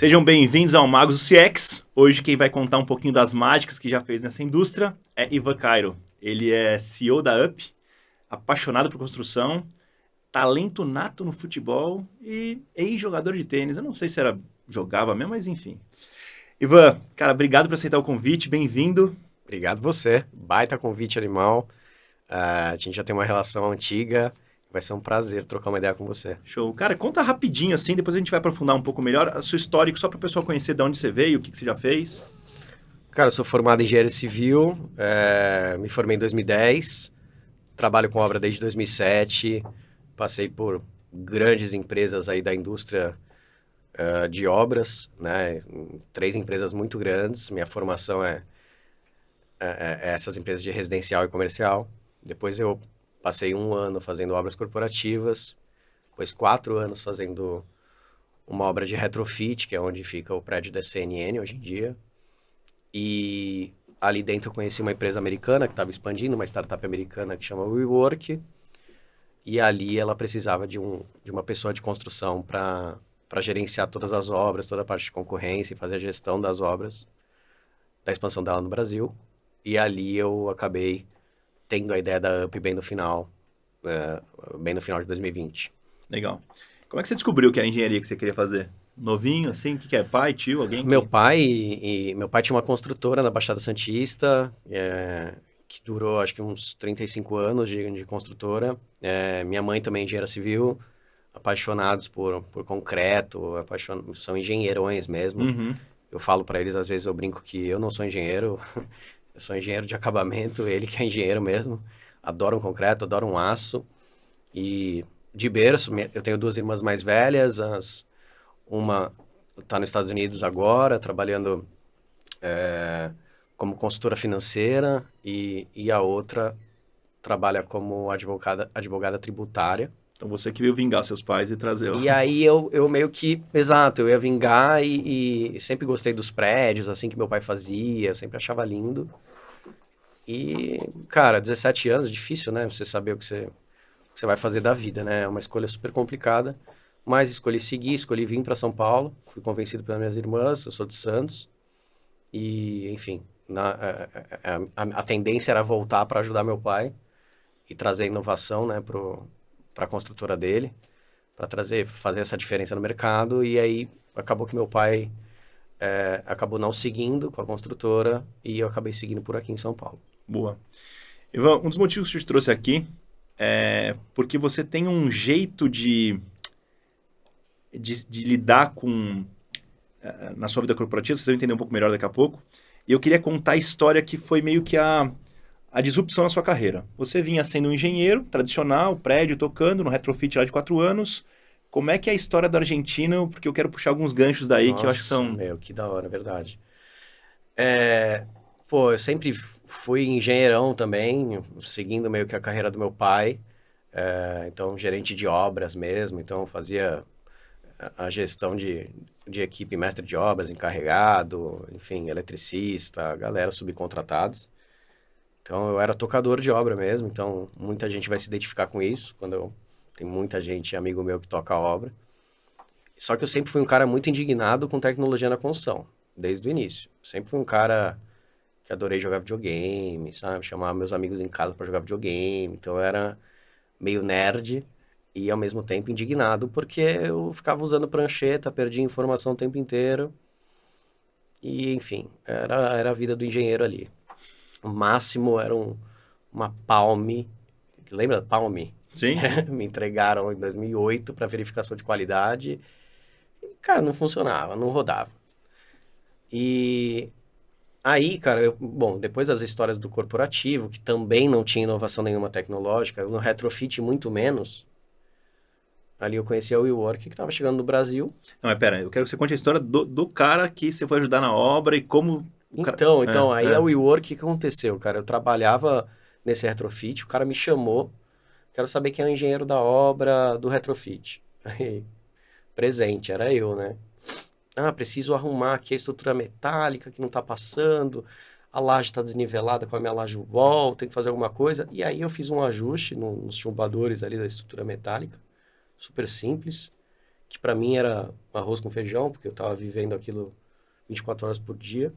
Sejam bem-vindos ao Magos do CX. Hoje quem vai contar um pouquinho das mágicas que já fez nessa indústria é Ivan Cairo. Ele é CEO da UP, apaixonado por construção, talento nato no futebol e ex-jogador de tênis. Eu não sei se jogava mesmo, mas enfim. Ivan, cara, obrigado por aceitar o convite, bem-vindo. Obrigado você, baita convite animal. A gente já tem uma relação antiga, vai ser um prazer trocar uma ideia com você. Show. Cara, conta rapidinho assim, depois a gente vai aprofundar um pouco melhor a sua história, só para o pessoal conhecer de onde você veio, o que você já fez. Cara, eu sou formado em engenharia civil, me formei em 2010, trabalho com obra desde 2007, passei por grandes empresas aí da indústria de obras, né? 3 empresas muito grandes. Minha formação é essas empresas de residencial e comercial. Depois eu passei 1 ano fazendo obras corporativas, depois 4 anos fazendo uma obra de retrofit, que é onde fica o prédio da CNN hoje em dia. E ali dentro eu conheci uma empresa americana que estava expandindo, uma startup americana que chama WeWork. E ali ela precisava de uma pessoa de construção para gerenciar todas as obras, toda a parte de concorrência e fazer a gestão das obras, da expansão dela no Brasil. E ali eu acabei tendo a ideia da UP bem no final de 2020. Legal. Como é que você descobriu que era a engenharia que você queria fazer? Novinho, assim? O que é? Pai, tio, alguém? Meu pai tinha uma construtora na Baixada Santista, que durou acho que uns 35 anos de construtora. Minha mãe também é engenheira civil, apaixonados por concreto, são engenheirões mesmo. Uhum. Eu falo para eles, às vezes eu brinco que eu não sou engenheiro, eu sou engenheiro de acabamento, ele que é engenheiro mesmo. Adoram concreto, adoram aço. E de berço, eu tenho 2 irmãs mais velhas, uma está nos Estados Unidos agora, trabalhando como consultora financeira, e a outra trabalha como advogada tributária. Então você que veio vingar seus pais e trazer... E aí eu meio que, exato, eu ia vingar e sempre gostei dos prédios, assim, que meu pai fazia, eu sempre achava lindo. E, cara, 17 anos, difícil, né? Você saber o que você vai fazer da vida, né? É uma escolha super complicada, mas escolhi seguir, escolhi vir para São Paulo, fui convencido pelas minhas irmãs, eu sou de Santos, e, enfim, a tendência era voltar para ajudar meu pai e trazer inovação, né, para a construtora dele, para fazer essa diferença no mercado. E aí acabou que meu pai acabou não seguindo com a construtora e eu acabei seguindo por aqui em São Paulo. Boa. Ivan, um dos motivos que eu te trouxe aqui é porque você tem um jeito de lidar com na sua vida corporativa, vocês vão entender um pouco melhor daqui a pouco. E eu queria contar a história que foi meio que a disrupção na sua carreira. Você vinha sendo um engenheiro tradicional, prédio, tocando no retrofit lá de 4 anos. Como é que é a história da Argentina? Porque eu quero puxar alguns ganchos daí. Nossa, que eu acho que são... Meu, que da hora, verdade. Eu sempre fui engenheirão também, seguindo meio que a carreira do meu pai. Então, gerente de obras mesmo. Então, fazia a gestão de equipe, mestre de obras, encarregado, enfim, eletricista, galera subcontratados. Então, eu era tocador de obra mesmo, então muita gente vai se identificar com isso, tem muita gente, amigo meu, que toca a obra. Só que eu sempre fui um cara muito indignado com tecnologia na construção, desde o início. Sempre fui um cara que adorei jogar videogame, sabe? Chamava meus amigos em casa para jogar videogame, então eu era meio nerd e ao mesmo tempo indignado, porque eu ficava usando prancheta, perdia informação o tempo inteiro. E, enfim, era a vida do engenheiro ali. O máximo era uma Palm. Lembra da Palm? Sim. Me entregaram em 2008 para verificação de qualidade. E, cara, não funcionava, não rodava. E aí, cara, depois das histórias do corporativo, que também não tinha inovação nenhuma tecnológica, no retrofit muito menos, ali eu conheci a WeWork, que estava chegando no Brasil. Não, mas pera, eu quero que você conte a história do cara que você foi ajudar na obra e como... Então, aí a WeWork, o que aconteceu, cara? Eu trabalhava nesse retrofit, o cara me chamou, quero saber quem é o engenheiro da obra do retrofit. Aí, presente, era eu, né? Preciso arrumar aqui a estrutura metálica que não tá passando, a laje tá desnivelada com a minha laje wall, tem que fazer alguma coisa. E aí eu fiz um ajuste nos chumbadores ali da estrutura metálica, super simples. que para mim era arroz com feijão, porque eu estava vivendo aquilo 24 horas por dia.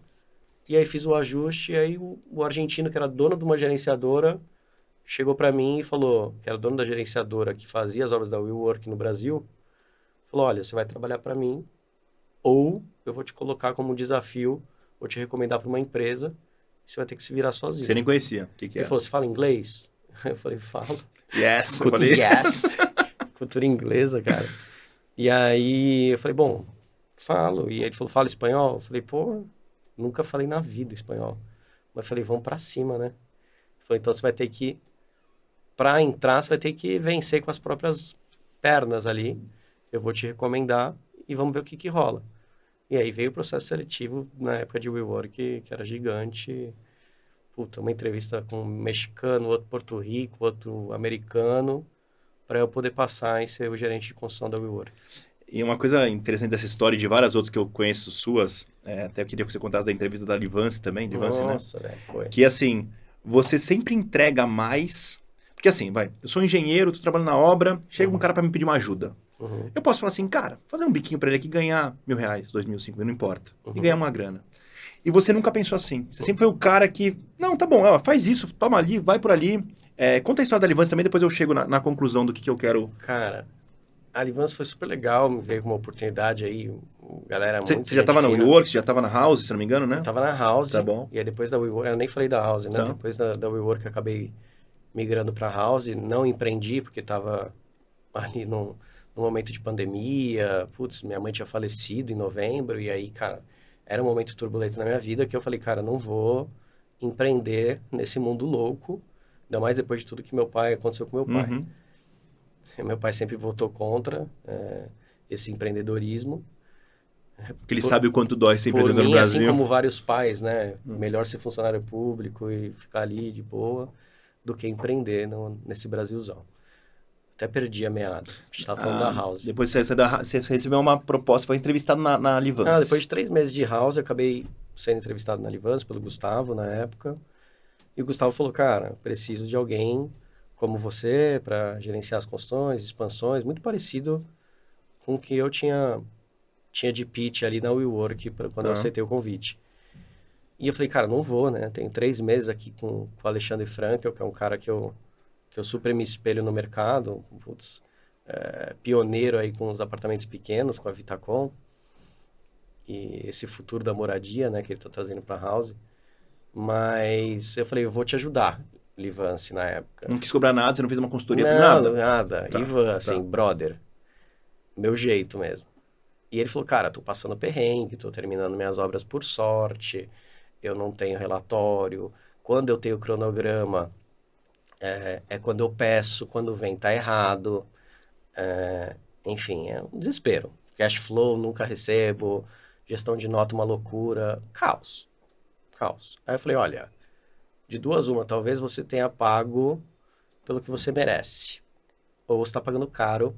E aí fiz o ajuste, e aí o argentino, que era dono de uma gerenciadora, chegou para mim e falou, que era dono da gerenciadora que fazia as obras da WeWork no Brasil, falou, olha, você vai trabalhar para mim, ou eu vou te colocar como desafio, vou te recomendar para uma empresa, e você vai ter que se virar sozinho. Você nem conhecia. O que Ele falou, você fala inglês? Eu falei, falo. Yes, eu falei. Yes. Cultura inglesa, cara. E aí eu falei, bom, falo. E aí ele falou, fala espanhol? Eu falei, pô, nunca falei na vida espanhol. Mas eu falei, vamos pra cima, né? Ele falou, então você vai ter que, pra entrar, você vai ter que vencer com as próprias pernas ali. Eu vou te recomendar e vamos ver o que que rola. E aí veio o processo seletivo na época de WeWork, que era gigante. Puta, uma entrevista com um mexicano, outro Porto Rico, outro americano, para eu poder passar e ser o gerente de construção da WeWork. E uma coisa interessante dessa história e de várias outras que eu conheço suas, até queria que você contasse da entrevista da Livance também, Livance, né? Nossa, velho, foi. Que assim, você sempre entrega mais. Porque assim, vai, eu sou engenheiro, tô trabalhando na obra, chega um cara para me pedir uma ajuda. Eu posso falar assim, cara, fazer um biquinho para ele aqui, ganhar R$1.000, 2.000, 5.000, não importa. E ganhar uma grana. E você nunca pensou assim. Você sempre foi o cara que, não, tá bom, faz isso, toma ali, vai por ali. Conta a história da Livance também, depois eu chego na conclusão do que eu quero. Cara, a Livance foi super legal, me veio com uma oportunidade aí, galera muito Você já tava na WeWork, você já tava na House, se não me engano, né? Eu tava na House, tá bom. E aí depois da WeWork, eu nem falei da House, né? Tá. Depois da WeWork eu acabei migrando pra House, não empreendi porque tava ali no momento de pandemia, putz, minha mãe tinha falecido em novembro, e aí, cara, era um momento turbulento na minha vida que eu falei, cara, não vou empreender nesse mundo louco, ainda mais depois de tudo que aconteceu com meu pai. Meu pai sempre votou contra esse empreendedorismo. Porque ele sabe o quanto dói ser empreendedor no mim, Brasil. assim como vários pais, né? Melhor ser funcionário público e ficar ali de boa do que empreender nesse Brasilzão. Até perdi a meada. A gente tava falando da House. Depois você recebeu uma proposta, foi entrevistado na Livance. Depois de 3 meses de House, eu acabei sendo entrevistado na Livance pelo Gustavo, na época. E o Gustavo falou, cara, preciso de alguém como você para gerenciar as construções, expansões, muito parecido com o que eu tinha de pitch ali na WeWork quando eu aceitei o convite. E eu falei, cara, não vou, né? Tenho 3 meses aqui com o Alexandre Frankel, que é um cara que eu super me espelho no mercado, putz, pioneiro aí com os apartamentos pequenos, com a Vitacom, e esse futuro da moradia, né, que ele tá trazendo pra House. Mas eu falei, eu vou te ajudar, Livance, na época. Não quis cobrar nada, você não fez uma consultoria, nada? Nada. Tá, Ivan, assim, brother, meu jeito mesmo. E ele falou, cara, tô passando perrengue, tô terminando minhas obras por sorte, eu não tenho relatório, quando eu tenho cronograma, quando eu peço, quando vem tá errado, enfim, é um desespero. Cash flow, nunca recebo, gestão de nota uma loucura, caos. Aí eu falei, olha, de duas uma, talvez você tenha pago pelo que você merece, ou você está pagando caro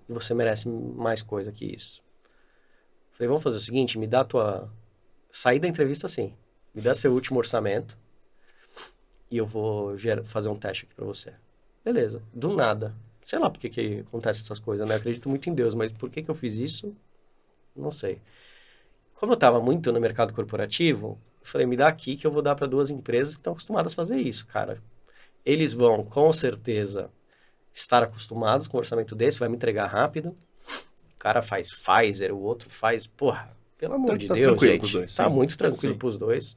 e você merece mais coisa que isso. Falei, vamos fazer o seguinte, me dá saí da entrevista assim, me dá seu último orçamento e eu vou fazer um teste aqui pra você. Beleza, do nada. Sei lá por que acontece essas coisas, né? Eu acredito muito em Deus, mas por que eu fiz isso? Não sei. Como eu tava muito no mercado corporativo, eu falei, me dá aqui que eu vou dar para 2 empresas que estão acostumadas a fazer isso, cara. Eles vão, com certeza, estar acostumados com um orçamento desse, vai me entregar rápido. O cara faz Pfizer, o outro faz... Porra, pelo amor de Deus, gente. Dois, tá muito tranquilo pros dois.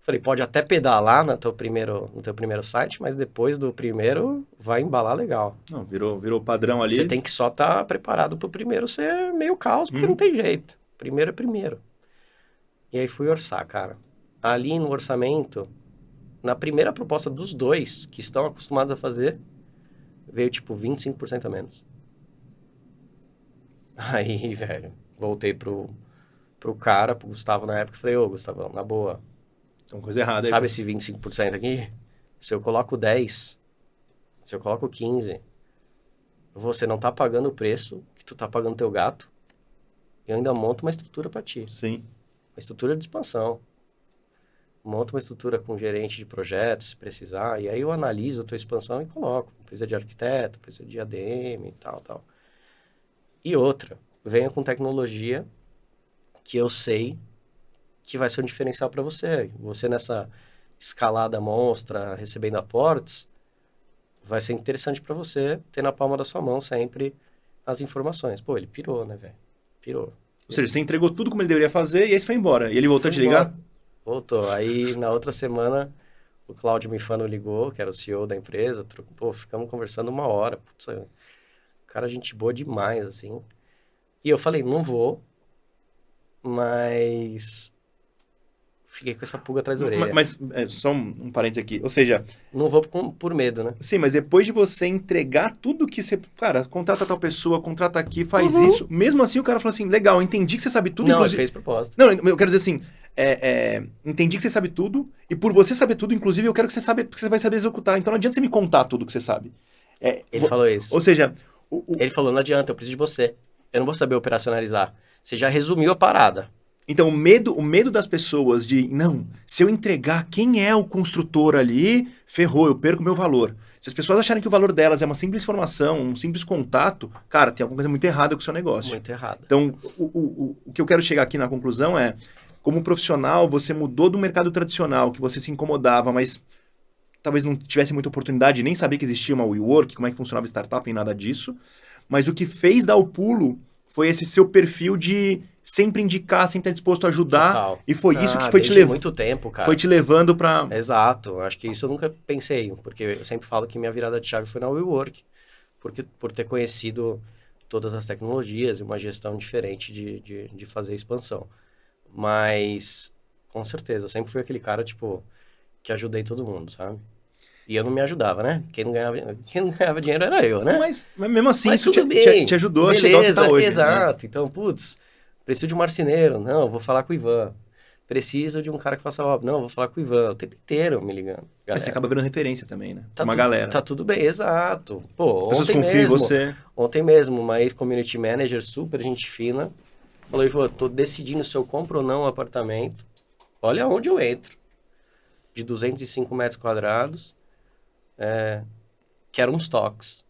Falei, pode até pedalar no teu primeiro site, mas depois do primeiro vai embalar legal. Não, virou padrão ali. Você tem que só estar preparado pro primeiro ser meio caos, porque não tem jeito. Primeiro é primeiro. E aí fui orçar, cara. Ali no orçamento, na primeira proposta dos 2, que estão acostumados a fazer, veio tipo 25% a menos. Aí, velho, voltei pro cara, pro Gustavo na época, e falei, ô, Gustavão, na boa. Tem uma coisa errada aí. Sabe esse 25% aqui? Se eu coloco 10, se eu coloco 15, você não tá pagando o preço que tu tá pagando teu gato, eu ainda monto uma estrutura para ti. Sim. Uma estrutura de expansão. Monto uma estrutura com gerente de projetos, se precisar, e aí eu analiso a tua expansão e coloco. Precisa de arquiteto, precisa de ADM e tal. E outra, venha com tecnologia que eu sei que vai ser um diferencial para você. Você nessa escalada monstra, recebendo aportes, vai ser interessante para você ter na palma da sua mão sempre as informações. Pô, ele pirou, né, velho? Pirou. Ou seja, você entregou tudo como ele deveria fazer e aí você foi embora. E ele voltou a te ligar? Voltou. Aí, na outra semana, o Cláudio Mifano ligou, que era o CEO da empresa. Pô, ficamos conversando 1 hora. Putz, cara, gente boa demais, assim. E eu falei, não vou, mas fiquei com essa pulga atrás da orelha. Mas só um parênteses aqui. Ou seja... Não vou por medo, né? Sim, mas depois de você entregar tudo que você... Cara, contrata tal pessoa, contrata aqui, faz isso. Mesmo assim, o cara fala assim, legal, entendi que você sabe tudo. Não, ele fez proposta. Não, eu quero dizer assim, entendi que você sabe tudo, e por você saber tudo, inclusive, eu quero que você saiba, porque você vai saber executar. Então não adianta você me contar tudo que você sabe. Ele falou isso. Ou seja... Ele falou, não adianta, eu preciso de você. Eu não vou saber operacionalizar. Você já resumiu a parada. Então, o medo das pessoas de, não, se eu entregar quem é o construtor ali, ferrou, eu perco meu valor. Se as pessoas acharem que o valor delas é uma simples informação, um simples contato, cara, tem alguma coisa muito errada com o seu negócio. Muito errada. Então, o que eu quero chegar aqui na conclusão é, como profissional, você mudou do mercado tradicional, que você se incomodava, mas talvez não tivesse muita oportunidade, nem sabia que existia uma WeWork, como é que funcionava startup, nem nada disso. Mas o que fez dar o pulo foi esse seu perfil de sempre indicar, sempre estar disposto a ajudar. Total. E foi isso que foi te levando. Muito tempo, cara. Foi te levando para... Exato. Acho que isso eu nunca pensei, porque eu sempre falo que minha virada de chave foi na WeWork, porque por ter conhecido todas as tecnologias e uma gestão diferente de fazer expansão. Mas, com certeza, eu sempre fui aquele cara, tipo, que ajudei todo mundo, sabe? E eu não me ajudava, né? Quem não ganhava dinheiro era eu, né? Mas mesmo assim, mas isso tudo bem. te ajudou Beleza, a chegar onde você tá hoje. Exato. Né? Então, putz, preciso de um marceneiro. Não, vou falar com o Ivan. Preciso de um cara que faça obra. Não, vou falar com o Ivan. O tempo inteiro me ligando. Mas você acaba virando referência também, né? Tá uma galera. Tá tudo bem, exato. Pô, pessoas confiam em você. Ontem mesmo, uma ex-community manager super gente fina falou, Ivan, tô decidindo se eu compro ou não um apartamento. Olha onde eu entro. De 205 metros quadrados. Quero uns toques.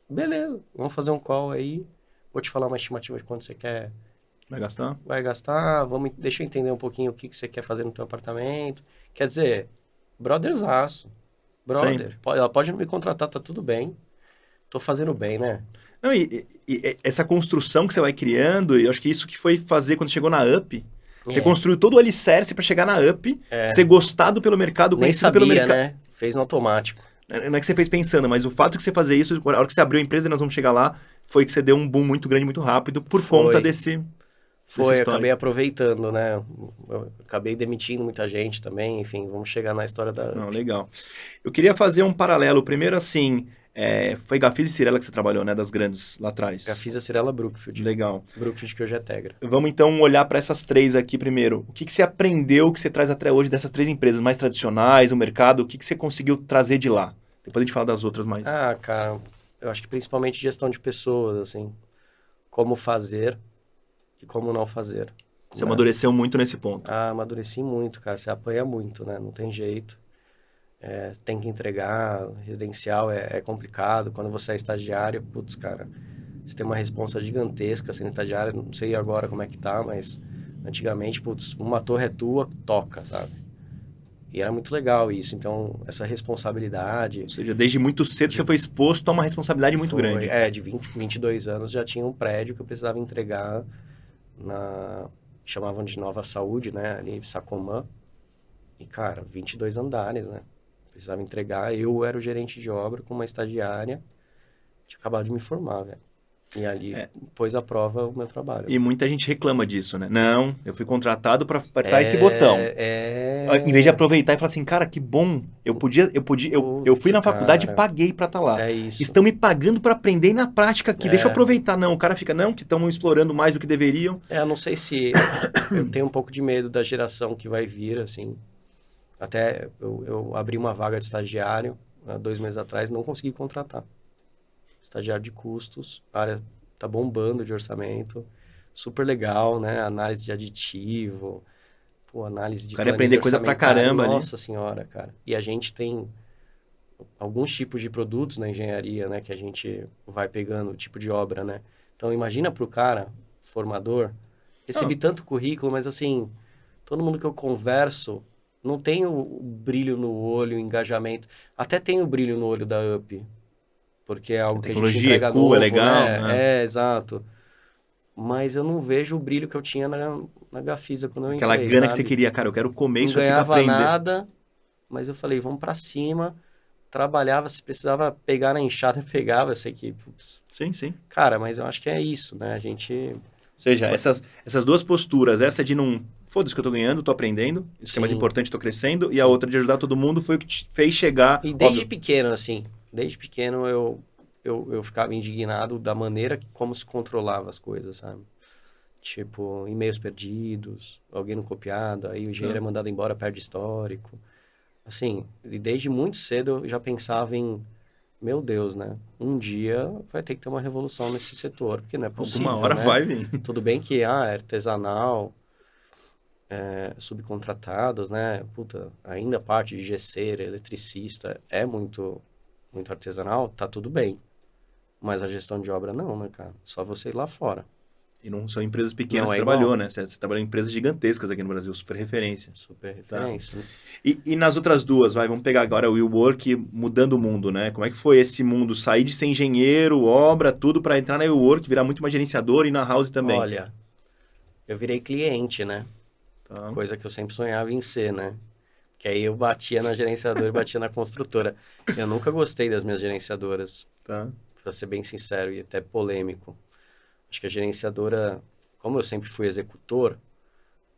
Beleza, vamos fazer um call aí. Vou te falar uma estimativa de quanto você quer. Vai gastar, deixa eu entender um pouquinho o que você quer fazer no teu apartamento. Quer dizer, brotherzaço. Brother. Ela pode não me contratar, tá tudo bem. Tô fazendo bem, né? Não, e essa construção que você vai criando, e eu acho que isso que foi fazer quando chegou na UP. Você construiu todo o alicerce para chegar na UP, ser gostado pelo mercado, conhecido pelo mercado. Né? Fez no automático. Não é que você fez pensando, mas o fato de você fazer isso, na hora que você abriu a empresa, nós vamos chegar lá, foi que você deu um boom muito grande, muito rápido, por conta desse... Foi, acabei aproveitando, né? Eu acabei demitindo muita gente também, enfim, vamos chegar na história da... Não, legal. Eu queria fazer um paralelo, primeiro assim, foi Gafisa e Cyrela que você trabalhou, né, das grandes lá atrás. Gafisa, Cyrela, Brookfield. Legal. Brookfield que hoje é Tegra. Vamos então olhar para essas três aqui primeiro. O que você aprendeu, que você traz até hoje dessas três empresas mais tradicionais, o mercado, o que você conseguiu trazer de lá? Depois a gente fala das outras mais. Cara, eu acho que principalmente gestão de pessoas, assim, como fazer e como não fazer. Você amadureceu muito nesse ponto. Amadureci muito, cara. Você apanha muito, né? Não tem jeito. Tem que entregar. Residencial é complicado. Quando você é estagiário, putz, cara, você tem uma responsa gigantesca sendo estagiário. Não sei agora como é que tá, mas antigamente, putz, uma torre é tua, toca, sabe? E era muito legal isso. Então, essa responsabilidade... Ou seja, desde muito cedo você foi exposto a uma responsabilidade muito grande. De 22 anos já tinha um prédio que eu precisava entregar chamavam de Nova Saúde, né? Ali, Sacomã. E, cara, 22 andares, né? Precisava entregar. Eu era o gerente de obra com uma estagiária. Tinha acabado de me formar, velho. E ali pôs à prova o meu trabalho. E muita gente reclama disso, né? Não, eu fui contratado para apertar esse botão. Em vez de aproveitar e falar assim, cara, que bom. Eu fui na faculdade e paguei para estar lá. É isso. Estão me pagando para aprender na prática aqui. Deixa eu aproveitar. Não, o cara fica, não, que estão explorando mais do que deveriam. Não sei se... eu tenho um pouco de medo da geração que vai vir, assim. Até eu abri uma vaga de estagiário 2 meses atrás, não consegui contratar. Estagiário de custos, a área tá bombando de orçamento, super legal, né? Análise de aditivo, análise de... O cara ia aprender coisa pra caramba ali. Nossa senhora, cara. E a gente tem alguns tipos de produtos na engenharia, né? Que a gente vai pegando, tipo de obra, né? Então, imagina pro cara, formador, recebi tanto currículo, mas assim, todo mundo que eu converso não tem o brilho no olho, o engajamento. Até tem o brilho no olho da UP, porque é A algo que a gente tecnologia é entrega cool, é novo, legal, né? né? Exato. Mas eu não vejo o brilho que eu tinha na Gafisa quando eu Aquela entrei, gana que você sabe? queria, cara, eu quero comer Não isso aqui pra ganhava aprender. nada, mas eu falei, vamos pra cima. Trabalhava, se precisava pegar na enxada, eu pegava. Eu sei que, putz, Sim, sim. cara, mas eu acho que é isso, né? A gente... Ou seja, Foi- essas duas posturas, essa de não, foda-se que eu tô ganhando, tô aprendendo, isso que é mais Sim, importante, tô crescendo, e a sim. outra de ajudar todo mundo foi o que te fez chegar, E desde óbvio. pequeno, assim, desde pequeno eu ficava indignado da maneira como se controlava as coisas, sabe? Tipo, e-mails perdidos, alguém não copiado, aí o engenheiro Tá? é mandado embora, perde histórico. Assim, e desde muito cedo eu já pensava em, meu Deus, né? Um dia vai ter que ter uma revolução nesse setor, porque não é Alguma possível, hora né? vai vir. Tudo bem que, é artesanal, subcontratados, né? Puta, ainda parte de gesseiro, eletricista, é muito artesanal, tá tudo bem. Mas a gestão de obra não, né, cara? Só você ir lá fora. E não são empresas pequenas que Não você é igual. trabalhou, né? Você trabalhou em empresas gigantescas aqui no Brasil, super referência. Super Tá? referência. E nas outras duas, vamos pegar agora o WeWork mudando o mundo, né? Como é que foi esse mundo? Sair de ser engenheiro, obra, tudo para entrar na WeWork, virar muito mais gerenciador e na House também. Olha, eu virei cliente, né? Tá? Coisa que eu sempre sonhava em ser, né? Que aí eu batia na gerenciadora e batia na construtora. Eu nunca gostei das minhas gerenciadoras, Tá? pra ser bem sincero e até polêmico. Acho que a gerenciadora, como eu sempre fui executor,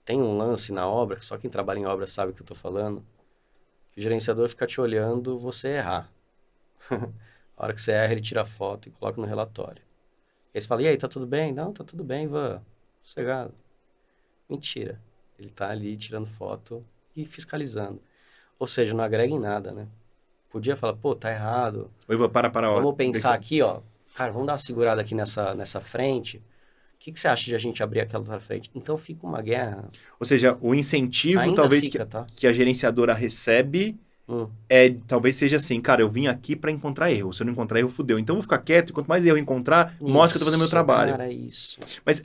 tem um lance na obra, que só quem trabalha em obra sabe o que eu tô falando, que o gerenciador fica te olhando você errar. A hora que você erra, ele tira a foto e coloca no relatório. E aí você fala, e aí, tá tudo bem? Não, tá tudo bem, Ivan. Sossegado. Mentira. Ele tá ali tirando foto e fiscalizando. Ou seja, não agrega em nada, né? Podia falar, pô, tá errado. Oi, Ivan, para, ó. Vamos pensar aqui, ó. Cara, vamos dar uma segurada aqui nessa frente. O que você acha de a gente abrir aquela outra frente? Então fica uma guerra. Ou seja, o incentivo Ainda talvez fica, tá? que a gerenciadora recebe Hum, talvez seja assim, cara, eu vim aqui para encontrar erro. Se eu não encontrar erro, fudeu. Então eu vou ficar quieto e quanto mais erro eu encontrar, mostra que eu tô fazendo meu isso, trabalho. cara, isso. Mas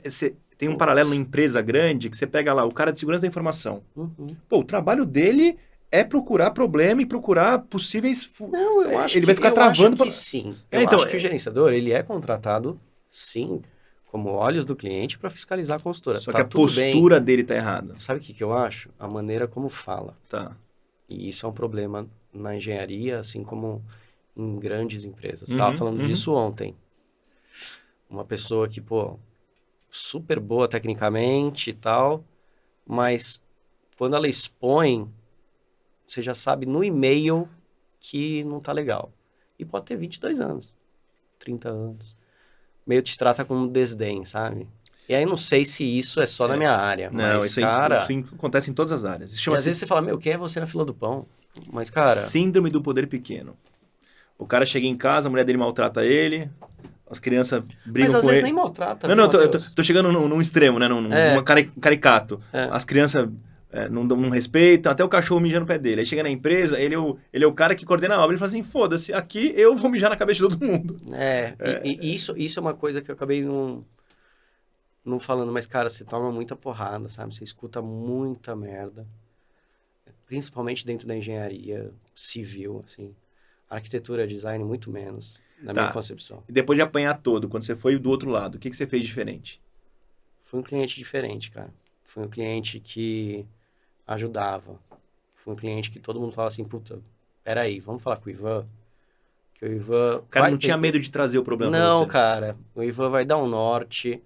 tem um paralelo em empresa grande que você pega lá o cara de segurança da informação. Uhum. Pô, o trabalho dele é procurar problema e procurar possíveis... Não, eu acho Ele vai ficar eu acho travando... que sim. Eu então, acho que o gerenciador, ele é contratado, sim, como olhos do cliente para fiscalizar a consultora. só Tá que a tudo bem. postura dele tá errada. Sabe o que eu acho? A maneira como fala. Tá. E isso é um problema na engenharia, assim como em grandes empresas. Uhum, Estava falando uhum. disso ontem. Uma pessoa que, pô, super boa tecnicamente e tal, mas quando ela expõe, você já sabe no e-mail que não tá legal. E pode ter 22 anos, 30 anos. Meio te trata com um desdém, sabe? E aí não sei se isso é só na minha área, Não, mas, isso cara... acontece em todas as áreas. Isso E às chama-se vezes você fala, meu, quem é você na fila do pão? Mas, cara... síndrome do poder pequeno. O cara chega em casa, a mulher dele maltrata ele, as crianças brigam Mas às com vezes ele. nem maltrata, Não, viu, não, Matheus? tô chegando num extremo, né? Numa É, caricato. é. As crianças não respeitam, até o cachorro mija no pé dele. Aí chega na empresa, ele é o cara que coordena a obra. Ele fala assim: foda-se, aqui eu vou mijar na cabeça de todo mundo. E isso é uma coisa que eu acabei não falando, mas, cara, você toma muita porrada, sabe? Você escuta muita merda, principalmente dentro da engenharia civil, assim. Arquitetura, design, muito menos, na minha Tá. concepção. E depois de apanhar todo, quando você foi do outro lado, o que você fez diferente? Fui um cliente diferente, cara. Fui um cliente que ajudava. Fui um cliente que todo mundo falava assim, puta, peraí, vamos falar com o Ivan? Que o Ivan... O cara não tinha medo de trazer o problema pra Não, você. cara, o Ivan vai dar um norte,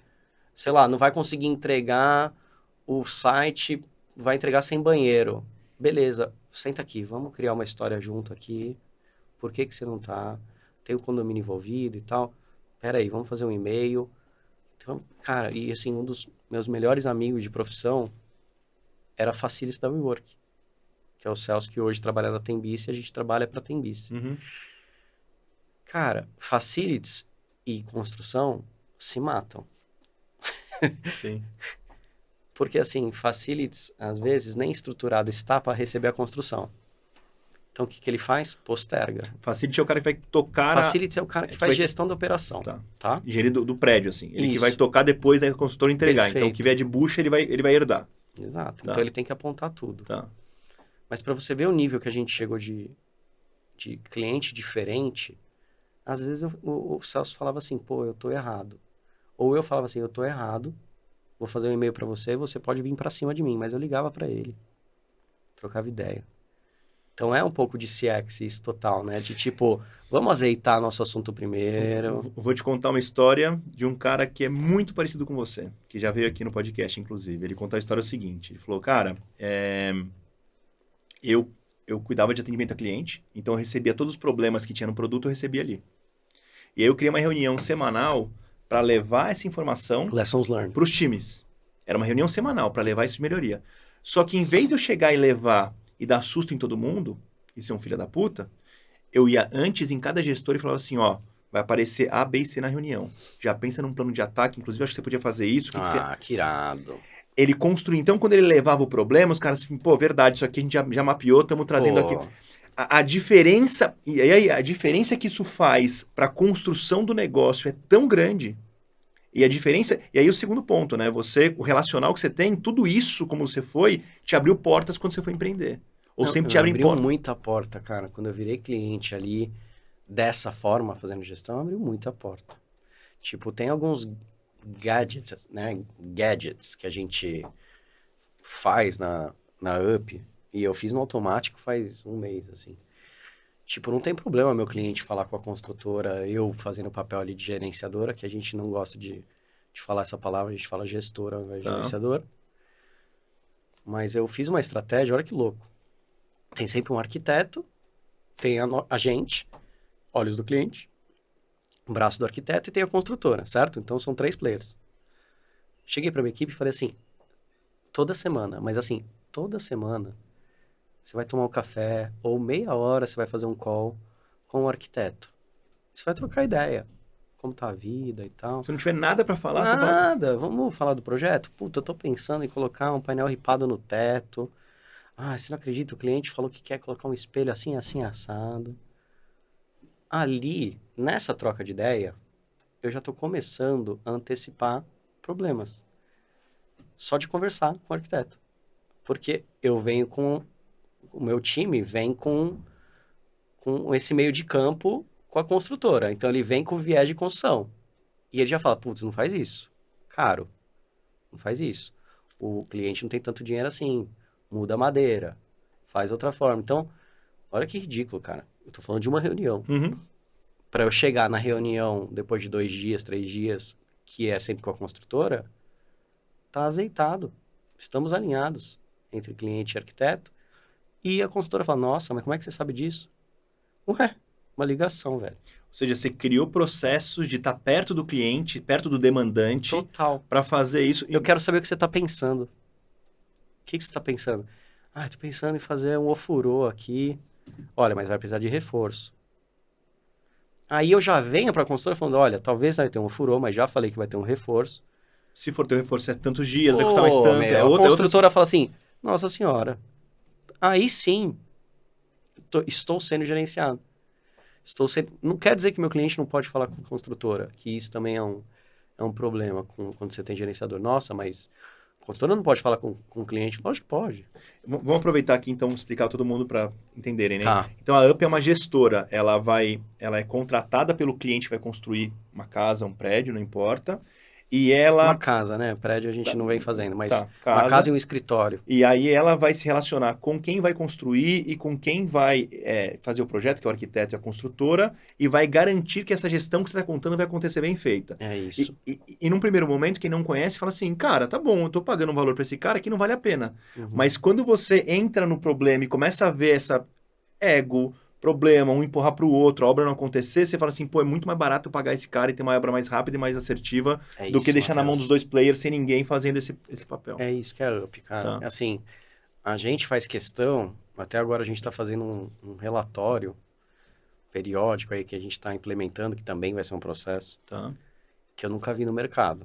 sei lá, não vai conseguir entregar o site, vai entregar sem banheiro. Beleza, senta aqui, vamos criar uma história junto aqui. Por que você não tá? Tem o condomínio envolvido e tal. Pera aí, vamos fazer um e-mail. Então, cara, e assim, um dos meus melhores amigos de profissão era facilista da WeWork, que é o Celso, que hoje trabalha na Tembice, e a gente trabalha para Tembice. Uhum. Cara, facilities e construção se matam. Sim. Porque, assim, facilities, às vezes, nem estruturado está para receber a construção. Então, o que ele faz? Posterga. Facility é o cara que vai tocar... Facility é o cara que faz gestão da operação, tá? Gerir do prédio, assim. Ele que Isso. vai tocar depois da construtora entregar. Perfeito. Então, o que vier de bucha, ele vai herdar. Exato. Tá. Então, ele tem que apontar tudo. Tá. Mas para você ver o nível que a gente chegou de cliente diferente, às vezes o Celso falava assim, pô, eu tô errado. Ou eu falava assim, eu tô errado, vou fazer um e-mail para você, você pode vir para cima de mim. Mas eu ligava para ele, trocava ideia. Então é um pouco de CX isso total, né? De tipo, vamos azeitar nosso assunto primeiro. Vou te contar uma história de um cara que é muito parecido com você, que já veio aqui no podcast, inclusive. Ele contou a história seguinte. Ele falou, cara, eu cuidava de atendimento a cliente, então eu recebia todos os problemas que tinha no produto, eu recebia ali. E aí eu criei uma reunião semanal para levar essa informação Lessons learned. para os times. Era uma reunião semanal para levar isso de melhoria. Só que em vez de eu chegar e levar e dar susto em todo mundo, e ser um filho da puta, eu ia antes em cada gestor e falava assim, ó, vai aparecer A, B e C na reunião. Já pensa num plano de ataque, inclusive acho que você podia fazer isso. Que irado. Ele construiu, então quando ele levava o problema, os caras assim, pô, verdade, isso aqui a gente já mapeou, estamos trazendo aqui. A diferença, e aí a diferença que isso faz para a construção do negócio é tão grande. E a diferença, e aí o segundo ponto, né? O relacional que você tem, tudo isso, como você foi, te abriu portas quando você foi empreender. Ou sempre te abriu porta. Abriu muita porta, cara. Quando eu virei cliente ali, dessa forma, fazendo gestão, abriu muita porta. Tipo, tem alguns gadgets, né? Gadgets que a gente faz na UP, e eu fiz no automático faz um mês, assim. Tipo, não tem problema meu cliente falar com a construtora, eu fazendo o papel ali de gerenciadora, que a gente não gosta de falar essa palavra, a gente fala gestora ao invés de gerenciadora. Mas eu fiz uma estratégia, olha que louco. Tem sempre um arquiteto, tem a gente, olhos do cliente, o braço do arquiteto e tem a construtora, certo? Então são 3 players. Cheguei para minha equipe e falei assim, toda semana, mas assim, toda semana você vai tomar um café ou meia hora você vai fazer um call com o arquiteto. Você vai trocar ideia, como tá a vida e tal. Se não tiver nada para falar, nada, vamos falar do projeto? Puta, eu tô pensando em colocar um painel ripado no teto. Ah, você não acredita, o cliente falou que quer colocar um espelho assim, assim, assado. Ali, nessa troca de ideia, eu já tô começando a antecipar problemas. Só de conversar com o arquiteto. Porque eu venho com... O meu time vem com esse meio de campo com a construtora. Então, ele vem com viés de construção. E ele já fala, putz, não faz isso. Caro. Não faz isso. O cliente não tem tanto dinheiro assim. Muda a madeira. Faz outra forma. Então, olha que ridículo, cara. Eu tô falando de uma reunião. Para eu chegar na reunião depois de 2 dias, 3 dias, que é sempre com a construtora, tá azeitado. Estamos alinhados entre cliente e arquiteto. E a consultora fala, nossa, mas como é que você sabe disso? Ué, uma ligação, velho. Ou seja, você criou processos de estar perto do cliente, perto do demandante. Total. Para fazer isso. Eu quero saber o que você está pensando. O que você está pensando? Ah, estou pensando em fazer um ofurô aqui. Olha, mas vai precisar de reforço. Aí eu já venho para a consultora falando, olha, talvez vai ter um ofurô, mas já falei que vai ter um reforço. Se for ter um reforço é tantos dias, vai custar mais tanto. A construtora fala assim, nossa senhora... Aí sim, estou sendo gerenciado. Não quer dizer que meu cliente não pode falar com a construtora, que isso também é um problema quando você tem gerenciador. Nossa, mas a consultora não pode falar com o cliente? Lógico que pode. Vamos aproveitar aqui, então, explicar todo mundo para entenderem, né? Tá. Então, a UP é uma gestora. Ela é contratada pelo cliente que vai construir uma casa, um prédio, não importa. E ela... Uma casa, né? Prédio a gente não vem fazendo, mas casa. Uma casa e um escritório. E aí ela vai se relacionar com quem vai construir e com quem vai fazer o projeto, que é o arquiteto e a construtora, e vai garantir que essa gestão que você está contando vai acontecer bem feita. É isso. E num primeiro momento, quem não conhece fala assim, cara, tá bom, eu tô pagando um valor para esse cara que não vale a pena. Mas quando você entra no problema e começa a ver essa ego... problema, um empurrar para o outro, a obra não acontecer, você fala assim, pô, é muito mais barato eu pagar esse cara e ter uma obra mais rápida e mais assertiva do que deixar na mão dos 2 players sem ninguém fazendo esse papel. É isso que é UP, cara. Tá. Assim, a gente faz questão, até agora a gente está fazendo um relatório periódico aí que a gente está implementando, que também vai ser um processo, que eu nunca vi no mercado.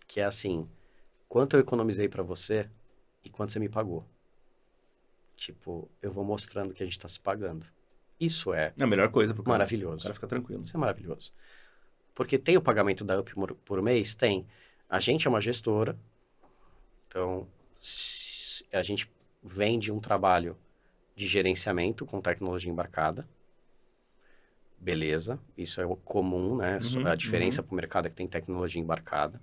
Que é assim, quanto eu economizei para você e quanto você me pagou. Tipo, eu vou mostrando que a gente está se pagando. Isso é É a melhor coisa pro cara. maravilhoso. O cara fica tranquilo. Isso é maravilhoso. Porque tem o pagamento da UP por mês? Tem. A gente é uma gestora, então a gente vende um trabalho de gerenciamento com tecnologia embarcada. Beleza, isso é o comum, né? A diferença para o mercado é que tem tecnologia embarcada.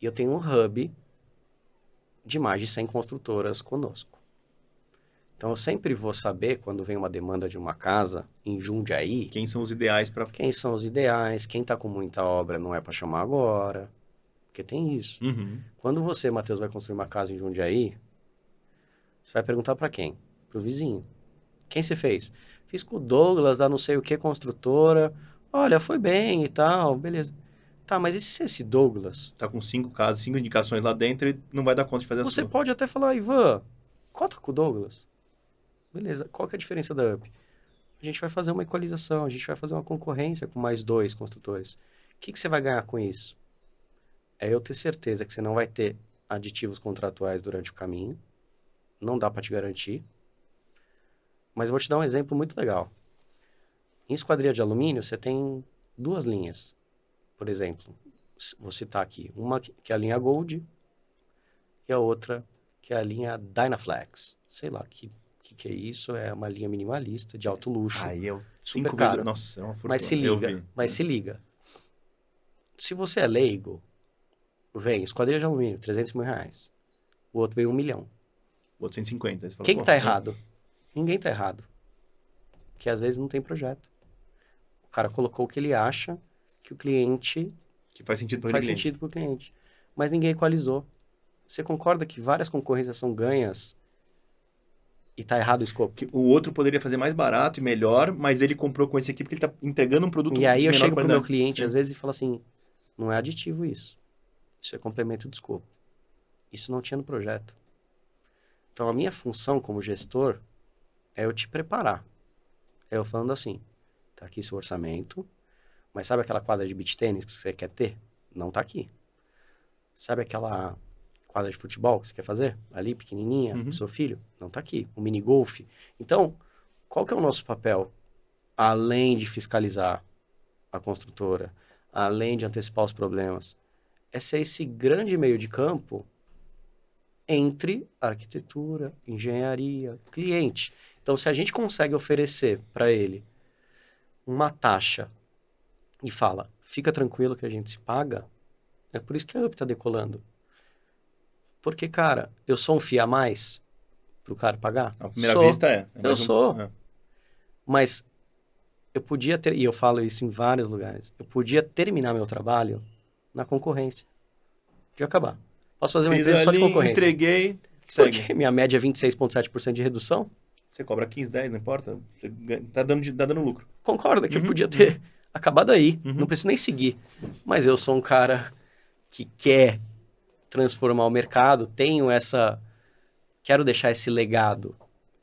E eu tenho um hub de mais de 100 construtoras conosco. Então, eu sempre vou saber, quando vem uma demanda de uma casa em Jundiaí... Quem são os ideais para... Quem são os ideais, quem está com muita obra não é para chamar agora, porque tem isso. Quando você, Matheus, vai construir uma casa em Jundiaí, você vai perguntar para quem? Para o vizinho. Quem você fez? Fiz com o Douglas, da não sei o que, construtora. Olha, foi bem e tal, beleza. Tá, mas e se esse Douglas... Tá com 5 casas, 5 indicações lá dentro e não vai dar conta de fazer a Você sua. pode até falar, Ivan, cota com o Douglas. Beleza, qual que é a diferença da UP? A gente vai fazer uma equalização, a gente vai fazer uma concorrência com mais 2 construtores. O que você vai ganhar com isso? É eu ter certeza que você não vai ter aditivos contratuais durante o caminho. Não dá para te garantir. Mas eu vou te dar um exemplo muito legal. Em esquadria de alumínio, você tem 2 linhas. Por exemplo, vou citar aqui. Uma que é a linha Gold e a outra que é a linha Dynaflex. Sei lá, que é isso? É uma linha minimalista, de alto luxo. Aí eu... Super 5 cara. vezes... Nossa, é uma fortuna. Mas se liga. Se você é leigo, vem esquadria de alumínio, 300 mil reais. O outro vem 1 milhão. O outro 150. Você fala, Quem que tá errado? Ninguém tá errado. Porque às vezes não tem projeto. O cara colocou o que ele acha que o cliente... Que faz sentido para faz sentido pro cliente. Mas ninguém equalizou. Você concorda que várias concorrências são ganhas e tá errado o escopo? Que o outro poderia fazer mais barato e melhor, mas ele comprou com esse aqui porque ele tá entregando um produto E aí de eu menor chego pro qualidade. meu cliente, Sim. às vezes, e falo assim, não é aditivo isso. Isso é complemento de escopo. Isso não tinha no projeto. Então, a minha função como gestor é eu te preparar. É eu falando assim, tá aqui seu orçamento, mas sabe aquela quadra de beach tênis que você quer ter? Não tá aqui. Sabe aquela quadra de futebol que você quer fazer? Ali, pequenininha, pro seu filho? Não tá aqui. O mini golf. Então, qual que é o nosso papel? Além de fiscalizar a construtora, além de antecipar os problemas, é ser esse grande meio de campo entre arquitetura, engenharia, cliente. Então, se a gente consegue oferecer para ele uma taxa e fala, fica tranquilo que a gente se paga, é por isso que a UP está decolando. Porque, cara, eu sou um FII a mais pro cara pagar? À primeira vista é. Eu sou. Mas eu podia ter, e eu falo isso em vários lugares, eu podia terminar meu trabalho na concorrência. Podia acabar. Posso fazer uma empresa só de concorrência. Entreguei, segue. Porque minha média é 26,7% de redução. Você cobra 15, 10, não importa. Você tá dando lucro. Concorda que eu podia ter acabado aí. Não preciso nem seguir. Mas eu sou um cara que quer transformar o mercado. Quero deixar esse legado.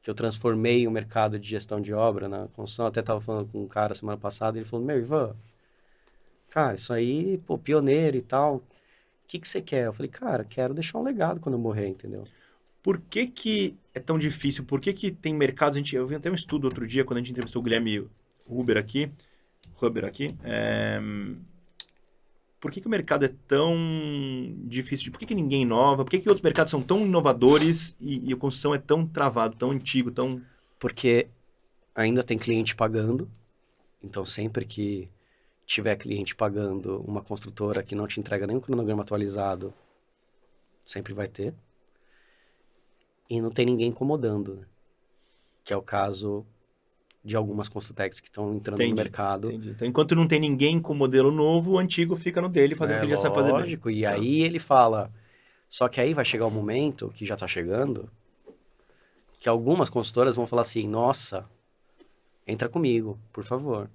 Que eu transformei o mercado de gestão de obra na construção. Até estava falando com um cara semana passada. Ele falou, meu, Ivan, cara, isso aí, pô, pioneiro e tal. O que você quer? Eu falei, cara, quero deixar um legado quando eu morrer, entendeu? Por que é tão difícil? Por que tem mercados... Eu vi até um estudo outro dia, quando a gente entrevistou o Guilherme Huber aqui. Por que o mercado é tão difícil? Por que ninguém inova? Por que outros mercados são tão inovadores e a construção é tão travado, tão antigo, tão... Porque ainda tem cliente pagando. Então, sempre que tiver cliente pagando uma construtora que não te entrega nenhum cronograma atualizado, sempre vai ter. E não tem ninguém incomodando, né? Que é o caso de algumas Construtecs que estão entrando no mercado. Entendi. Então, enquanto não tem ninguém com modelo novo, o antigo fica no dele, fazendo o que ele já sabe fazer bem. Lógico, e aí ele fala... Só que aí vai chegar um momento, que já está chegando, que algumas consultoras vão falar assim, nossa, entra comigo, por favor.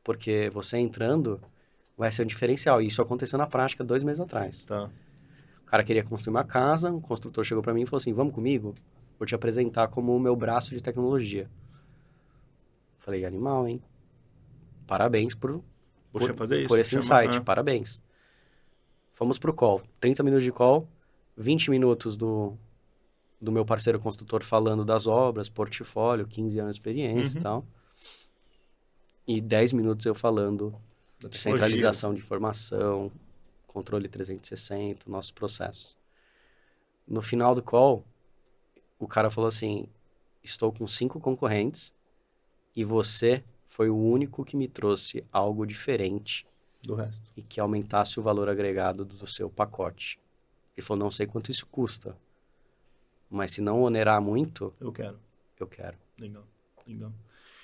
Porque você entrando vai ser um diferencial. E isso aconteceu na prática 2 meses atrás. Tá. O cara queria construir uma casa, um construtor chegou para mim e falou assim, vamos comigo? Vou te apresentar como o meu braço de tecnologia. Falei, animal, hein? Parabéns por esse insight, do meu parceiro construtor falando das obras, portfólio, 15 anos de experiência e tal. E 10 minutos eu falando de centralização de informação, controle 360, nossos processos. No final do call, o cara falou assim, estou com 5 concorrentes e você foi o único que me trouxe algo diferente do resto e que aumentasse o valor agregado do seu pacote. Ele falou, não sei quanto isso custa, mas se não onerar muito, eu quero. Legal.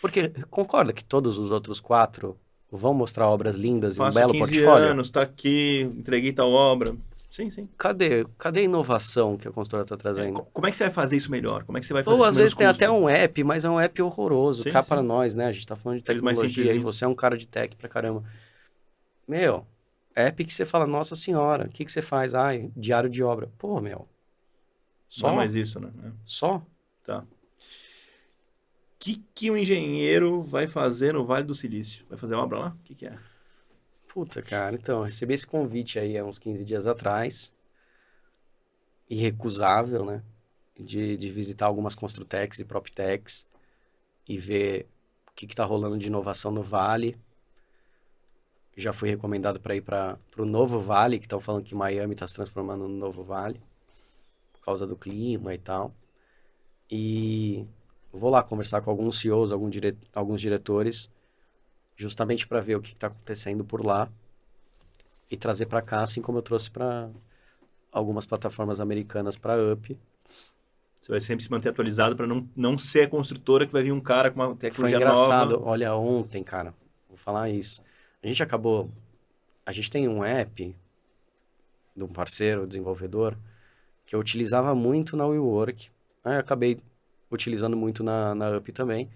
Porque concorda que todos os outros 4 vão mostrar obras lindas Faço e um belo 15 portfólio? anos, tá aqui, entreguei tal obra. Sim. Cadê a inovação que a construtora está trazendo? Como é que você vai fazer isso melhor? Como é que você vai fazer Ou isso às vezes tem custo? até um app, mas é um app horroroso. Cá para sim. nós, né? A gente tá falando de Eles mais tecnologia e simplesinhos. você é um cara de tech pra caramba. Meu, app que você fala, nossa senhora, o que você faz? Ai, diário de obra. Pô, meu. Só? Não é mais isso, né? Só? Tá. O que um engenheiro vai fazer no Vale do Silício? Vai fazer obra lá? O que é? Puta, cara, então, eu recebi esse convite aí há uns 15 dias atrás. Irrecusável, né? De visitar algumas Construtecs e PropTechs e ver o que tá rolando de inovação no Vale. Já fui recomendado para ir para o Novo Vale, que estão falando que Miami está se transformando no Novo Vale, por causa do clima e tal. E vou lá conversar com alguns CEOs, alguns diretores, justamente para ver o que está acontecendo por lá e trazer para cá, assim como eu trouxe para algumas plataformas americanas para Up. Você vai sempre se manter atualizado para não ser a construtora que vai vir um cara com uma tecnologia nova. Foi engraçado. Olha, ontem, cara, vou falar isso. A gente tem um app de um parceiro, desenvolvedor, que eu utilizava muito na WeWork. Aí eu acabei utilizando muito na Up também.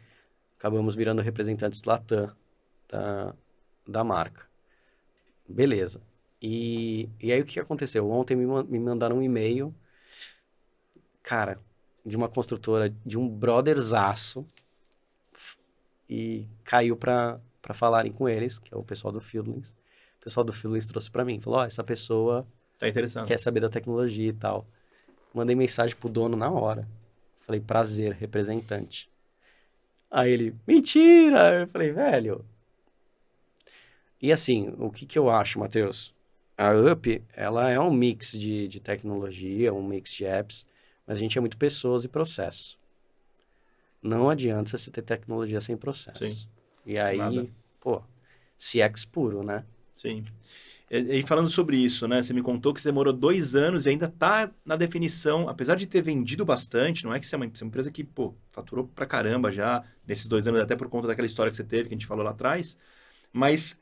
Acabamos virando representantes Latam da marca. Beleza. E aí o que aconteceu? Ontem me mandaram um e-mail, cara, de uma construtora, de um brotherzaço, e caiu para falarem com eles, que é o pessoal do Fieldlings. O pessoal do Fieldlings trouxe para mim, falou, essa pessoa tá interessante, quer saber da tecnologia e tal. Mandei mensagem pro dono na hora. Falei, prazer, representante. Aí ele, mentira! Eu falei, velho. E assim, o que eu acho, Matheus? A Up, ela é um mix de tecnologia, um mix de apps, mas a gente é muito pessoas e processo. Não adianta você ter tecnologia sem processo. Sim. E aí, Nada. pô, CX puro, né? Sim. E falando sobre isso, né? Você me contou que você demorou 2 anos e ainda tá na definição, apesar de ter vendido bastante, não é que você é uma empresa que, pô, faturou pra caramba já nesses 2 anos, até por conta daquela história que você teve, que a gente falou lá atrás, mas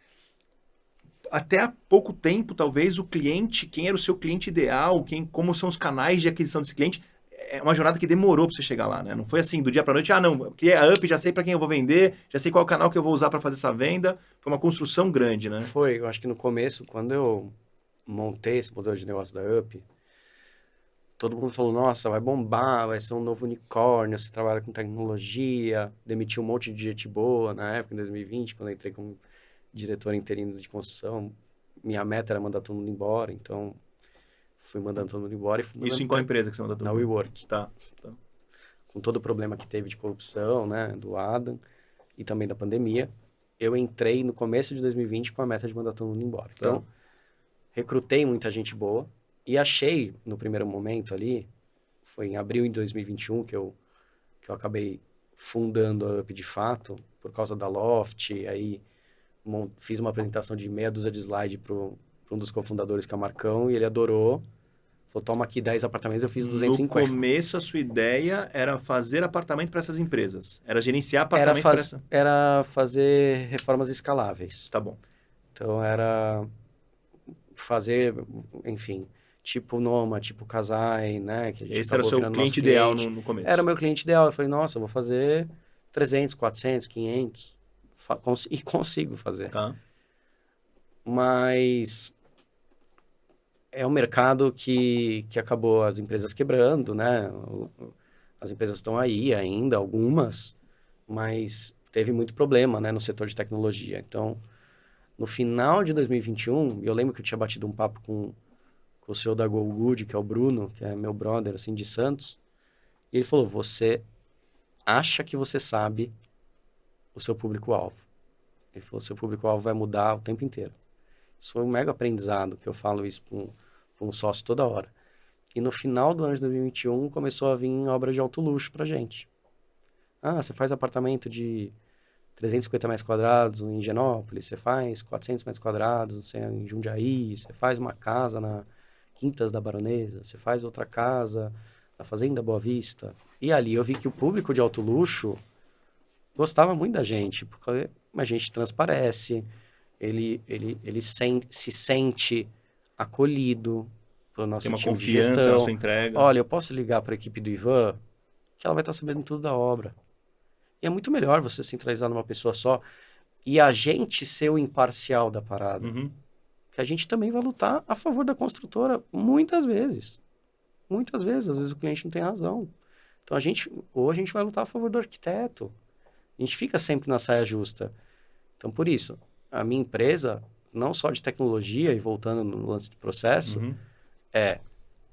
até há pouco tempo, talvez, o cliente, quem era o seu cliente ideal, como são os canais de aquisição desse cliente, é uma jornada que demorou para você chegar lá, né? Não foi assim, do dia para noite, não, criei a Up, já sei para quem eu vou vender, já sei qual é o canal que eu vou usar para fazer essa venda. Foi uma construção grande, né? Foi, eu acho que no começo, quando eu montei esse modelo de negócio da Up, todo mundo falou, nossa, vai bombar, vai ser um novo unicórnio, você trabalha com tecnologia, demitiu um monte de gente boa na época, em 2020, quando eu entrei como diretor interino de construção, minha meta era mandar todo mundo embora, então fui mandando todo mundo embora. Isso em qual empresa que você mandou todo mundo? Na WeWork. Tá. Com todo o problema que teve de corrupção, né, do Adam e também da pandemia, eu entrei no começo de 2020 com a meta de mandar todo mundo embora. Então, recrutei muita gente boa e achei, no primeiro momento ali, foi em abril de 2021 que eu acabei fundando a Up de fato, por causa da Loft, aí fiz uma apresentação de meia dúzia de slide para um dos cofundadores, que é o Marcão, e ele adorou. Falou, toma aqui 10 apartamentos, eu fiz 250. No começo, a sua ideia era fazer apartamento para essas empresas? Era gerenciar apartamento para essa... Era fazer reformas escaláveis. Tá bom. Então, era fazer, enfim, tipo Noma, tipo Casai, né? Que a gente esse era o seu cliente ideal no começo? Era o meu cliente ideal. Eu falei, nossa, eu vou fazer 300, 400, 500... E consigo fazer. Tá. Mas é um mercado que acabou as empresas quebrando, né? As empresas estão aí ainda, algumas, mas teve muito problema, né, no setor de tecnologia. Então, no final de 2021, eu lembro que eu tinha batido um papo com o CEO da GoGood, que é o Bruno, que é meu brother, assim, de Santos. E ele falou, você acha que você sabe o seu público-alvo. Ele falou, seu público-alvo vai mudar o tempo inteiro. Isso foi um mega aprendizado, que eu falo isso para um sócio toda hora. E no final do ano de 2021, começou a vir obra de alto luxo pra gente. Ah, você faz apartamento de 350 metros quadrados em Higienópolis, você faz 400 metros quadrados em Jundiaí, você faz uma casa na Quintas da Baronesa, você faz outra casa na Fazenda Boa Vista. E ali eu vi que o público de alto luxo gostava muito da gente, porque a gente transparece, ele se sente acolhido pelo nosso Tem uma time de confiança na gestão. sua entrega. Olha, eu posso ligar para a equipe do Ivan, que ela vai estar sabendo tudo da obra. E é muito melhor você centralizar numa pessoa só e a gente ser o imparcial da parada. Uhum. Que a gente também vai lutar a favor da construtora muitas vezes. Muitas vezes, às vezes o cliente não tem razão. Então a gente vai lutar a favor do arquiteto. A gente fica sempre na saia justa. Então por isso, a minha empresa, não só de tecnologia e voltando no lance de processo, é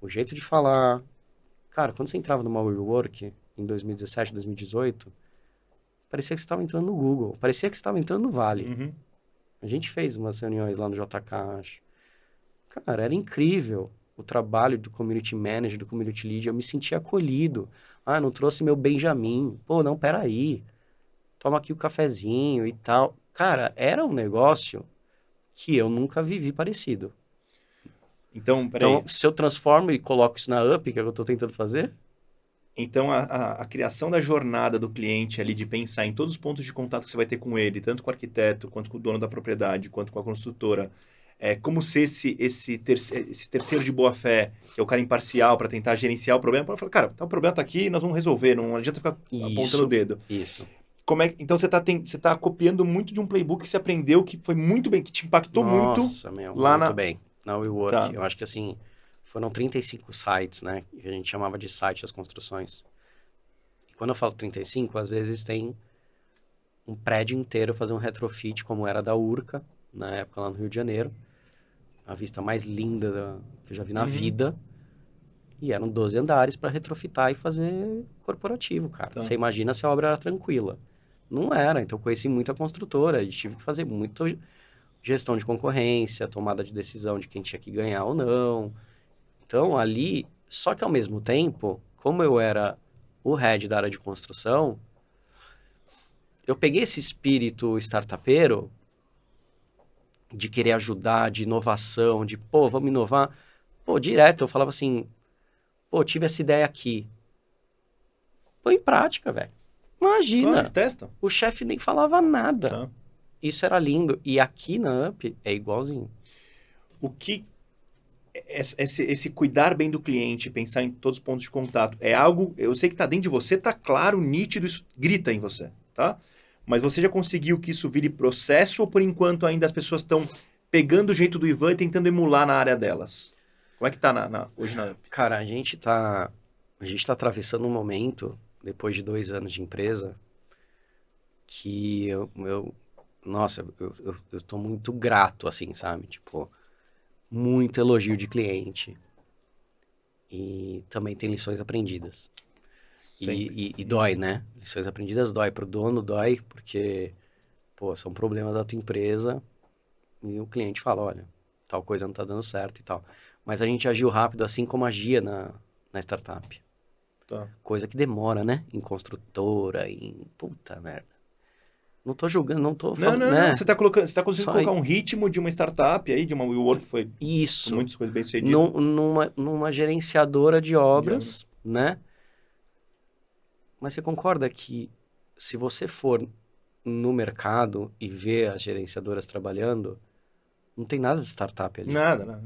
o jeito de falar. Cara, quando você entrava numa WeWork em 2017, 2018, parecia que você estava entrando no Google, parecia que você estava entrando no Vale. Uhum. A gente fez umas reuniões lá no JK, acho. Cara, era incrível o trabalho do community manager, do community lead, eu me sentia acolhido. Ah, não trouxe meu Benjamin. Pô, não, peraí. Toma aqui o cafezinho e tal. Cara, era um negócio que eu nunca vivi parecido. Então, peraí. Então, se eu transformo e coloco isso na UP, que é o que eu estou tentando fazer... Então, a criação da jornada do cliente ali, de pensar em todos os pontos de contato que você vai ter com ele, tanto com o arquiteto, quanto com o dono da propriedade, quanto com a construtora, como ser esse terceiro de boa-fé, que é o cara imparcial para tentar gerenciar o problema, para falar, cara, o problema está aqui, nós vamos resolver, não adianta ficar apontando o dedo. Isso. Então, você tá copiando muito de um playbook que você aprendeu, que foi muito bem, que te impactou muito. Nossa, meu, lá muito bem. Na WeWork, Tá. eu acho que assim... Foram 35 sites, né? Que a gente chamava de site das construções. E quando eu falo 35, às vezes tem um prédio inteiro fazer um retrofit, como era da Urca, na época lá no Rio de Janeiro. A vista mais linda que eu já vi na vida. E eram 12 andares para retrofitar e fazer corporativo, cara. Tá. Você imagina se a obra era tranquila. Não era, então eu conheci muita construtora. E tive que fazer muita gestão de concorrência, tomada de decisão de quem tinha que ganhar ou não. Então, ali, só que ao mesmo tempo, como eu era o head da área de construção, eu peguei esse espírito startupeiro de querer ajudar, de inovação, de, pô, vamos inovar. Pô, direto, eu falava assim, pô, tive essa ideia aqui. Põe em prática, velho. Imagina, Eles testam. o chefe nem falava nada. Tá. Isso era lindo. E aqui na UP é igualzinho. O que... Esse cuidar bem do cliente, pensar em todos os pontos de contato, é algo, eu sei que tá dentro de você, tá claro, nítido, isso grita em você, tá? Mas você já conseguiu que isso vire processo ou por enquanto ainda as pessoas estão pegando o jeito do Ivan e tentando emular na área delas? Como é que tá hoje na UP? Cara, a gente tá atravessando um momento, depois de 2 anos de empresa, que nossa, eu tô muito grato, assim, sabe? Tipo, muito elogio de cliente. E também tem lições aprendidas. E dói, né? Lições aprendidas dói. Pro dono dói, porque, pô, são problemas da tua empresa e o cliente fala, olha, tal coisa não tá dando certo e tal. Mas a gente agiu rápido, assim como agia na startup. Tá. Coisa que demora, né? Em construtora, puta merda. Não tô julgando, não tô falando, né? Não. Você tá conseguindo colocar um ritmo de uma startup aí, de uma WeWork que foi Isso. muitas coisas bem sucedidas. Numa gerenciadora de obras, né? Mas você concorda que se você for no mercado e ver as gerenciadoras trabalhando, não tem nada de startup ali. Nada, não.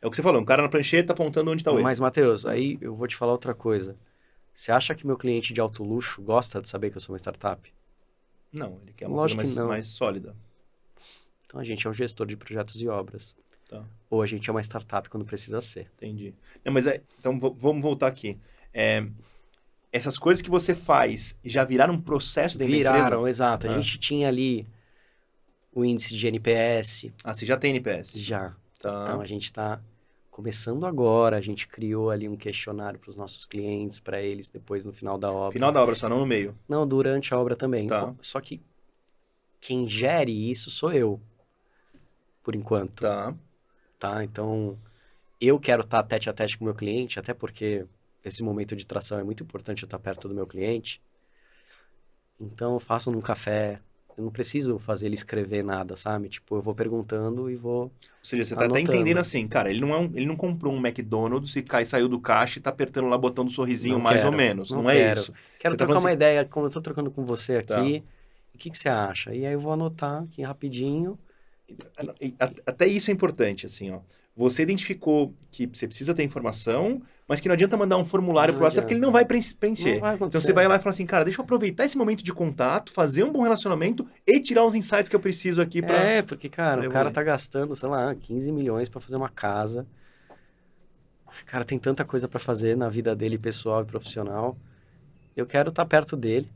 É o que você falou, um cara na prancheta apontando onde tá o erro. Mas, Matheus, aí eu vou te falar outra coisa. Você acha que meu cliente de alto luxo gosta de saber que eu sou uma startup? Não, ele quer uma Lógico coisa que não. mais sólida. Então a gente é um gestor de projetos e obras. Tá. Ou a gente é uma startup quando precisa ser. Entendi. Não, mas então vamos voltar aqui. Essas coisas que você faz já viraram um processo dentro da empresa? Viraram, exato. A gente tinha ali o índice de NPS. Ah, você já tem NPS? Já. Tá. Então a gente está começando agora, a gente criou ali um questionário para os nossos clientes, para eles depois no final da obra. Final da obra, só não no meio. Não, durante a obra também. Tá. Só que quem gere isso sou eu, por enquanto. Tá? Então, eu quero estar tete a tete com o meu cliente, até porque esse momento de tração é muito importante eu estar perto do meu cliente. Então, eu faço num café. Eu não preciso fazer ele escrever nada, sabe? Tipo, eu vou perguntando e vou Ou seja, você tá até anotando. entendendo assim, cara, ele não comprou um McDonald's e saiu do caixa e tá apertando lá, botando um sorrisinho Não mais quero, ou menos. não Não é quero. isso. Quero Você tá trocar falando uma assim, ideia, como eu tô trocando com você tá. aqui. O que você acha? E aí eu vou anotar aqui rapidinho. Até isso é importante, assim, ó. Você identificou que você precisa ter informação, mas que não adianta mandar um formulário Não pro WhatsApp, porque ele não vai preencher. Não vai Então acontecer. você vai lá e fala assim, cara, deixa eu aproveitar esse momento de contato, fazer um bom relacionamento e tirar os insights que eu preciso aqui pra... É, porque, cara, pra o cara evoluir. tá gastando, sei lá, 15 milhões pra fazer uma casa. O cara tem tanta coisa pra fazer na vida dele, pessoal e profissional. Eu quero estar perto dele,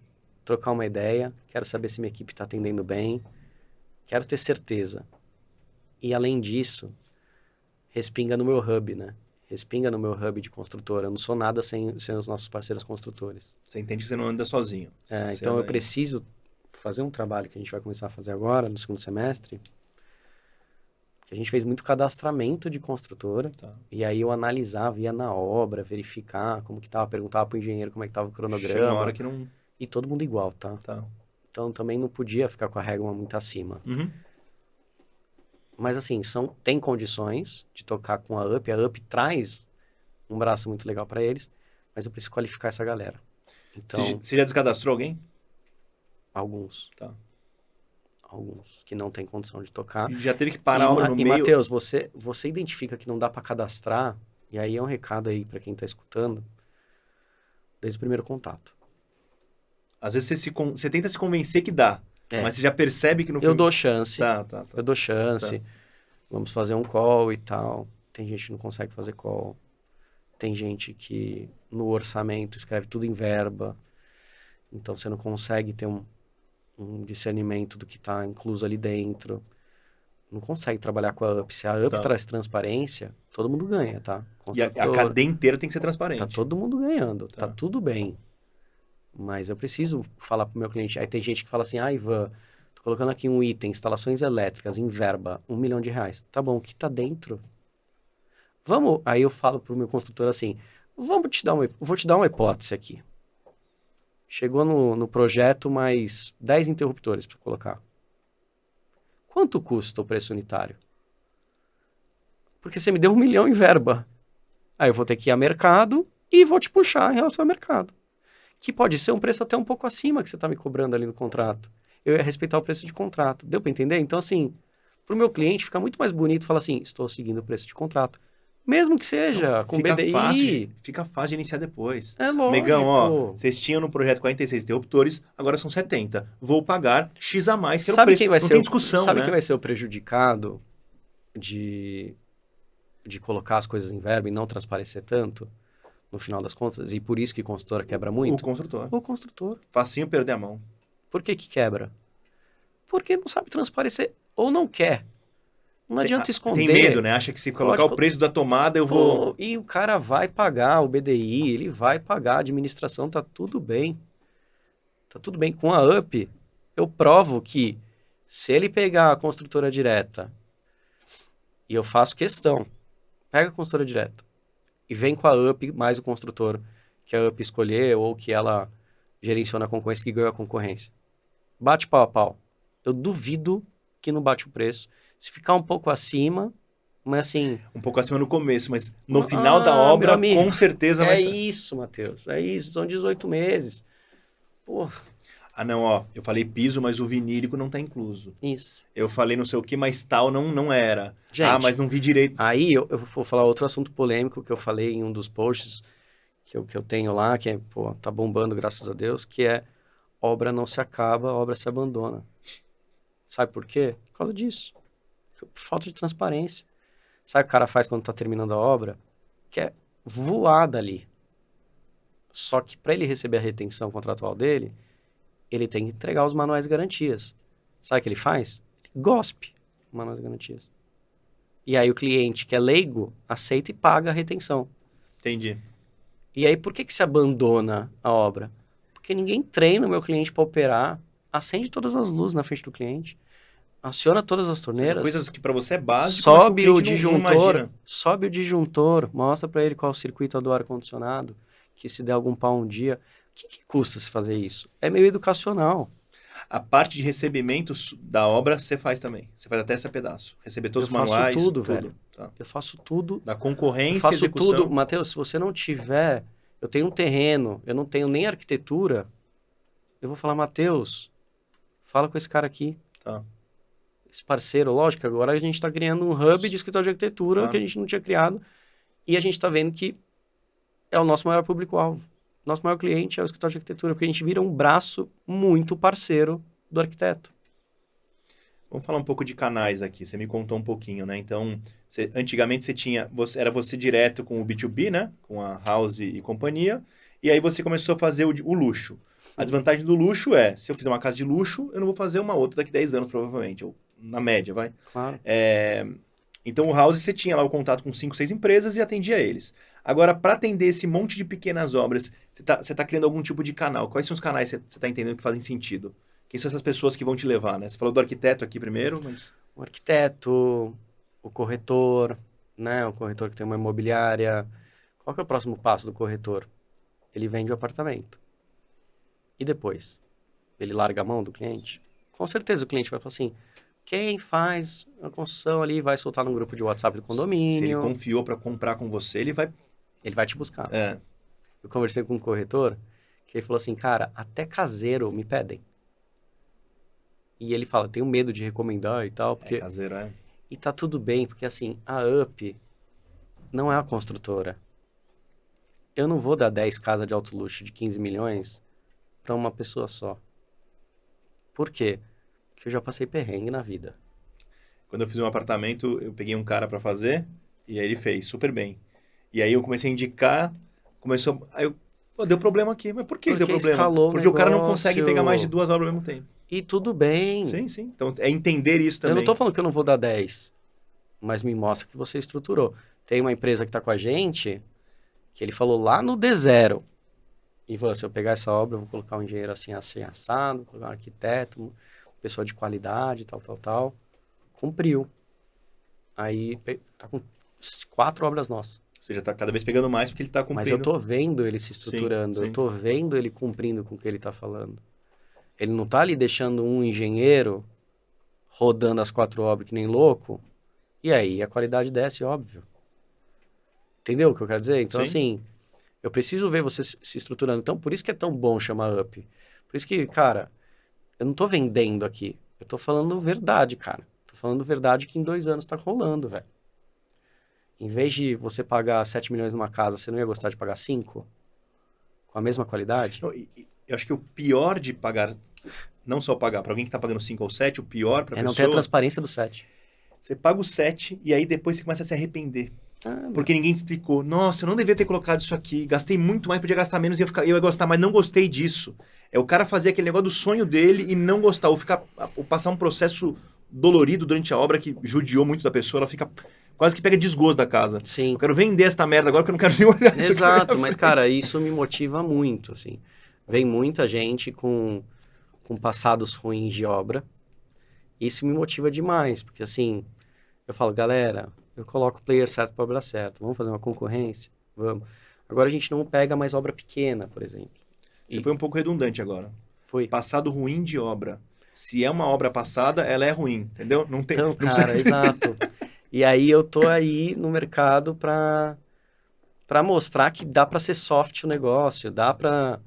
trocar uma ideia, quero saber se minha equipe tá atendendo bem, quero ter certeza. E além disso, respinga no meu hub, né? Respinga no meu hub de construtora. Eu não sou nada sem os nossos parceiros construtores. Você entende que você não anda sozinho. É, Você então eu anda preciso fazer um trabalho que a gente vai começar a fazer agora, no segundo semestre, que a gente fez muito cadastramento de construtora, Tá. e aí eu analisava, ia na obra, verificar como que tava, perguntava pro engenheiro como é que tava o Chega uma cronograma, hora que não... e todo mundo igual, tá? Tá. Então também não podia ficar com a régua muito acima. Uhum. Mas assim, tem condições de tocar com a UP traz um braço muito legal para eles, mas eu preciso qualificar essa galera. Então, Você já descadastrou alguém? alguns. Tá. Alguns que não têm condição de tocar. Já teve que parar a obra no E meio? Matheus, você identifica que não dá para cadastrar, e aí é um recado aí para quem tá escutando, desde o primeiro contato. Às vezes você tenta se convencer que dá, É. mas você já percebe que no Eu dou chance, Tá. eu dou chance, vamos fazer um call e tal. Tem gente que não consegue fazer call. Tem gente que no orçamento escreve tudo em verba. Então você não consegue ter um discernimento do que está incluso ali dentro. Não consegue trabalhar com a UP. Se a UP Tá. traz transparência, todo mundo ganha, tá? E a cadeia inteira tem que ser transparente. Tá todo mundo ganhando, Tá. tá tudo bem. Mas eu preciso falar pro meu cliente. Aí tem gente que fala assim, Ivan, tô colocando aqui um item, instalações elétricas em verba, R$1 milhão. Tá bom, o que tá dentro? Vamos, aí eu falo pro meu construtor assim, vou te dar uma hipótese aqui. Chegou no projeto mais 10 interruptores para colocar. Quanto custa o preço unitário? Porque você me deu R$1 milhão em verba. Aí eu vou ter que ir a mercado e vou te puxar em relação ao mercado. Que pode ser um preço até um pouco acima que você está me cobrando ali no contrato. Eu ia respeitar o preço de contrato. Deu para entender? Então, assim, para o meu cliente fica muito mais bonito falar assim, estou seguindo o preço de contrato. Mesmo que seja com BDI. Fica fácil de iniciar depois. É lógico. Negão, ó, vocês tinham no projeto 46 interruptores, agora são 70. Vou pagar X a mais, que era o preço. Quem vai não ser tem discussão, sabe né? quem vai ser o prejudicado de colocar as coisas em verba e não transparecer tanto, no final das contas? E por isso que consultora quebra muito? O construtor. O construtor. Facinho perder a mão. Por que quebra? Porque não sabe transparecer ou não quer. Não adianta esconder. Tem medo, né? Acha que se colocar o preço da tomada, eu vou... E o cara vai pagar o BDI, ele vai pagar a administração, tá tudo bem. Tá tudo bem. Com a UP, eu provo que se ele pegar a construtora direta, e eu faço questão, pega a construtora direta e vem com a UP mais o construtor que a UP escolher ou que ela gerenciona a concorrência, que ganhou a concorrência. Bate pau a pau. Eu duvido que não bate o preço. Se ficar um pouco acima, mas assim... Um pouco acima no começo, mas no final da obra, amigo, com certeza vai ser. É isso, Matheus. É isso. São 18 meses. Pô. Ah, não, ó. Eu falei piso, mas o vinílico não tá incluso. Isso. Eu falei não sei o que, mas tal não era. Gente, mas não vi direito. Aí eu vou falar outro assunto polêmico que eu falei em um dos posts que eu tenho lá, que tá bombando, graças a Deus, que é obra não se acaba, obra se abandona. Sabe por quê? Por causa disso. Falta de transparência. Sabe o que o cara faz quando tá terminando a obra? Que é voar dali. Só que para ele receber a retenção contratual dele, ele tem que entregar os manuais de garantias. Sabe o que ele faz? Ele gospe os manuais de garantias. E aí o cliente que é leigo aceita e paga a retenção. Entendi. E aí por que se abandona a obra? Porque ninguém treina o meu cliente para operar, acende todas as luzes na frente do cliente, aciona todas as torneiras, Coisas que para você é básico, mas que sobe o disjuntor, imagina. mostra para ele qual é o circuito do ar-condicionado, que se der algum pau um dia, o que custa se fazer isso? É meio educacional. A parte de recebimento da obra você faz também. Você faz até esse pedaço. Receber todos os manuais. Eu faço tudo, velho. Tá. Eu faço tudo. Da concorrência, eu faço execução. tudo. Matheus, se você não tiver... Eu tenho um terreno, eu não tenho nem arquitetura. Eu vou falar, Matheus, fala com esse cara aqui. Tá. Esse parceiro, lógico, agora a gente está criando um hub de escritório de arquitetura que a gente não tinha criado. E a gente está vendo que é o nosso maior público-alvo. Nosso maior cliente é o escritório de arquitetura, porque a gente vira um braço muito parceiro do arquiteto. Vamos falar um pouco de canais aqui. Você me contou um pouquinho, né? Então, antigamente você tinha... Era você direto com o B2B, né? Com a House e companhia. E aí você começou a fazer o luxo. A desvantagem do luxo é, se eu fizer uma casa de luxo, eu não vou fazer uma outra daqui a 10 anos, provavelmente. Ou na média, vai. Claro. Então, o House, você tinha lá o contato com 5, 6 empresas e atendia eles. Agora, para atender esse monte de pequenas obras, você tá criando algum tipo de canal. Quais são os canais que você está entendendo que fazem sentido? Quem são essas pessoas que vão te levar, né? Você falou do arquiteto aqui primeiro, mas... O arquiteto, o corretor, né? O corretor que tem uma imobiliária. Qual que é o próximo passo do corretor? Ele vende o apartamento. E depois? Ele larga a mão do cliente? Com certeza o cliente vai falar assim, quem faz a construção ali vai soltar num grupo de WhatsApp do condomínio. Se ele confiou para comprar com você, ele vai te buscar. É. Eu conversei com um corretor que ele falou assim, cara, até caseiro me pedem. E ele fala, tenho medo de recomendar e tal, porque... caseiro, é. E tá tudo bem, porque assim, a UP não é a construtora. Eu não vou dar 10 casas de alto luxo de 15 milhões para uma pessoa só. Por quê? Porque eu já passei perrengue na vida. Quando eu fiz um apartamento, eu peguei um cara para fazer, e aí ele fez super bem. E aí eu comecei a indicar, aí deu problema aqui. Mas por que deu problema? Escalou Porque o cara não consegue pegar mais de 2 obras ao mesmo tempo. E tudo bem. Sim. Então, é entender isso também. Eu não tô falando que eu não vou dar 10, mas me mostra que você estruturou. Tem uma empresa que tá com a gente, que ele falou lá no D0. Ivan, se eu pegar essa obra, eu vou colocar um engenheiro assim assado, vou colocar um arquiteto, pessoa de qualidade, tal. Cumpriu. Aí tá com 4 obras nossas. Você já tá cada vez pegando mais porque ele tá cumprindo. Mas eu tô vendo ele se estruturando, Sim. eu tô vendo ele cumprindo com o que ele tá falando. Ele não tá ali deixando um engenheiro rodando as 4 obras que nem louco, e aí a qualidade desce, óbvio. Entendeu o que eu quero dizer? Então, assim, eu preciso ver você se estruturando. Então, por isso que é tão bom chamar UP. Por isso que, cara, eu não tô vendendo aqui. Eu tô falando verdade, cara. Tô falando verdade que em 2 anos tá rolando, velho. Em vez de você pagar 7 milhões numa casa, você não ia gostar de pagar 5? Com a mesma qualidade? Eu acho que o pior de pagar, não só pagar, para alguém que tá pagando 5 ou 7, o pior pra pessoa... não ter a transparência do 7. Você paga o 7 e aí depois você começa a se arrepender. Porque ninguém te explicou. Nossa, eu não devia ter colocado isso aqui. Gastei muito mais, podia gastar menos e eu ia gostar, mas não gostei disso. É o cara fazer aquele negócio do sonho dele e não gostar. Ou passar um processo dolorido durante a obra que judiou muito da pessoa. Ela fica... Quase que pega desgosto da casa. Sim. Eu quero vender essa merda agora porque eu não quero nem olhar isso. Exato, mas cara, isso me motiva muito, assim. Vem muita gente com passados ruins de obra. Isso me motiva demais, porque assim, eu falo, galera, eu coloco o player certo para obra certa. Vamos fazer uma concorrência? Vamos. Agora a gente não pega mais obra pequena, por exemplo. Você foi um pouco redundante agora. Foi. Passado ruim de obra. Se é uma obra passada, ela é ruim, entendeu? Não tem... Então, cara, exato. E aí eu tô aí no mercado pra mostrar que dá pra ser soft o negócio, dá pra...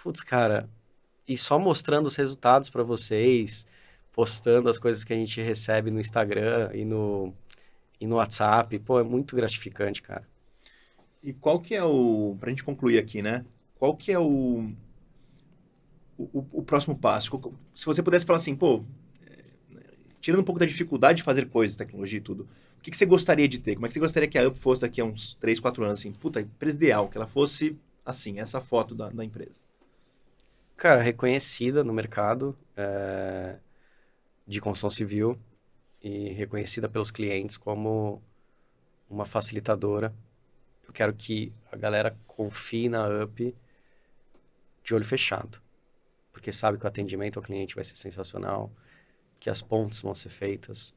Putz, cara, e só mostrando os resultados pra vocês, postando as coisas que a gente recebe no Instagram e no WhatsApp, pô, é muito gratificante, cara. E qual que é o... Pra gente concluir aqui, né? Qual que é o próximo passo? Se você pudesse falar assim, pô... Tirando um pouco da dificuldade de fazer coisas, tecnologia e tudo, o que você gostaria de ter? Como é que você gostaria que a UP fosse daqui a uns 3, 4 anos? Assim, puta, empresa ideal, que ela fosse assim, essa foto da empresa. Cara, reconhecida no mercado de construção civil, e reconhecida pelos clientes como uma facilitadora. Eu quero que a galera confie na UP de olho fechado, porque sabe que o atendimento ao cliente vai ser sensacional, que as pontes vão ser feitas,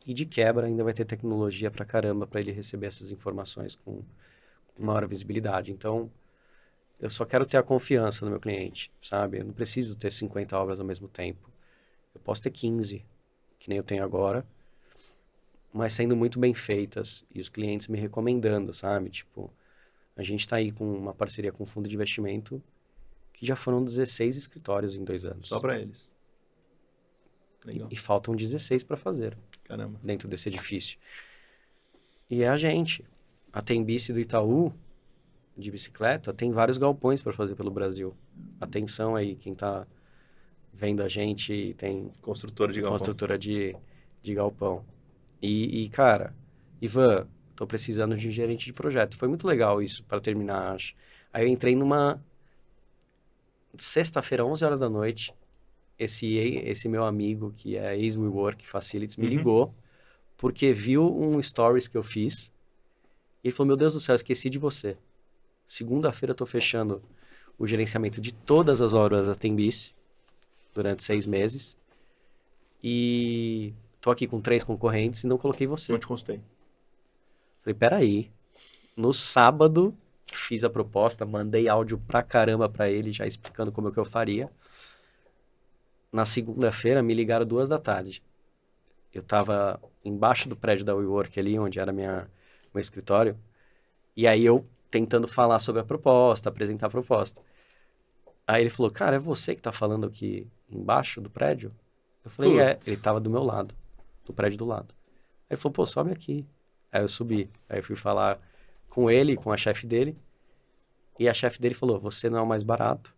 e de quebra ainda vai ter tecnologia pra caramba para ele receber essas informações com maior visibilidade. Então, eu só quero ter a confiança no meu cliente, sabe? Eu não preciso ter 50 obras ao mesmo tempo. Eu posso ter 15, que nem eu tenho agora, mas sendo muito bem feitas e os clientes me recomendando, sabe? Tipo, a gente tá aí com uma parceria com um fundo de investimento que já foram 16 escritórios em 2 anos. Só para eles. Legal. E faltam 16 para fazer. Caramba. Dentro desse edifício. E é a gente. A Tembici do Itaú, de bicicleta, tem vários galpões para fazer pelo Brasil. Atenção aí, quem tá vendo a gente, tem Construtora de galpão. construtora de galpão. E, cara, Ivan, tô precisando de um gerente de projeto. Foi muito legal isso, para terminar, acho. Aí eu entrei numa sexta-feira, 11 horas da noite, esse meu amigo, que é ex-WeWork Facilities, me ligou, porque viu um stories que eu fiz, e ele falou, meu Deus do céu, eu esqueci de você. Segunda-feira eu tô fechando o gerenciamento de todas as obras da Tembici, durante 6 meses, e tô aqui com 3 concorrentes e não coloquei você. Não te constei. Falei, peraí, no sábado fiz a proposta, mandei áudio pra caramba pra ele, já explicando como é que eu faria. Na segunda-feira me ligaram 2 da tarde. Eu tava embaixo do prédio da WeWork ali, onde era meu escritório, e aí eu tentando falar sobre a proposta, apresentar a proposta. Aí ele falou, cara, é você que tá falando aqui embaixo do prédio? Eu falei, ele tava do meu lado, do prédio do lado. Aí ele falou, pô, sobe aqui. Aí eu subi, aí eu fui falar com ele, com a chefe dele, e a chefe dele falou, você não é o mais barato,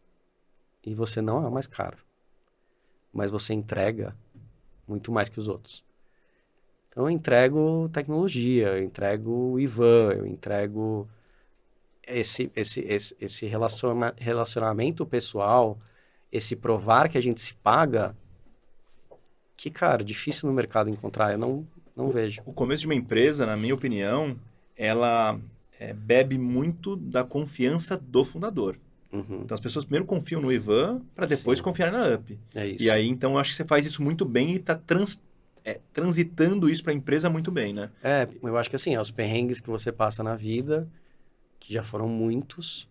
e você não é o mais caro, mas você entrega muito mais que os outros. Então eu entrego tecnologia, eu entrego o Ivan, eu entrego esse relacionamento pessoal, esse provar que a gente se paga, que, cara, difícil no mercado encontrar, eu não vejo. O começo de uma empresa, na minha opinião, ela bebe muito da confiança do fundador. Uhum. Então as pessoas primeiro confiam no Ivan para depois Sim. confiar na UP. É isso. E aí, então, eu acho que você faz isso muito bem e está transitando isso para a empresa muito bem, né? Eu acho que assim, os perrengues que você passa na vida, que já foram muitos.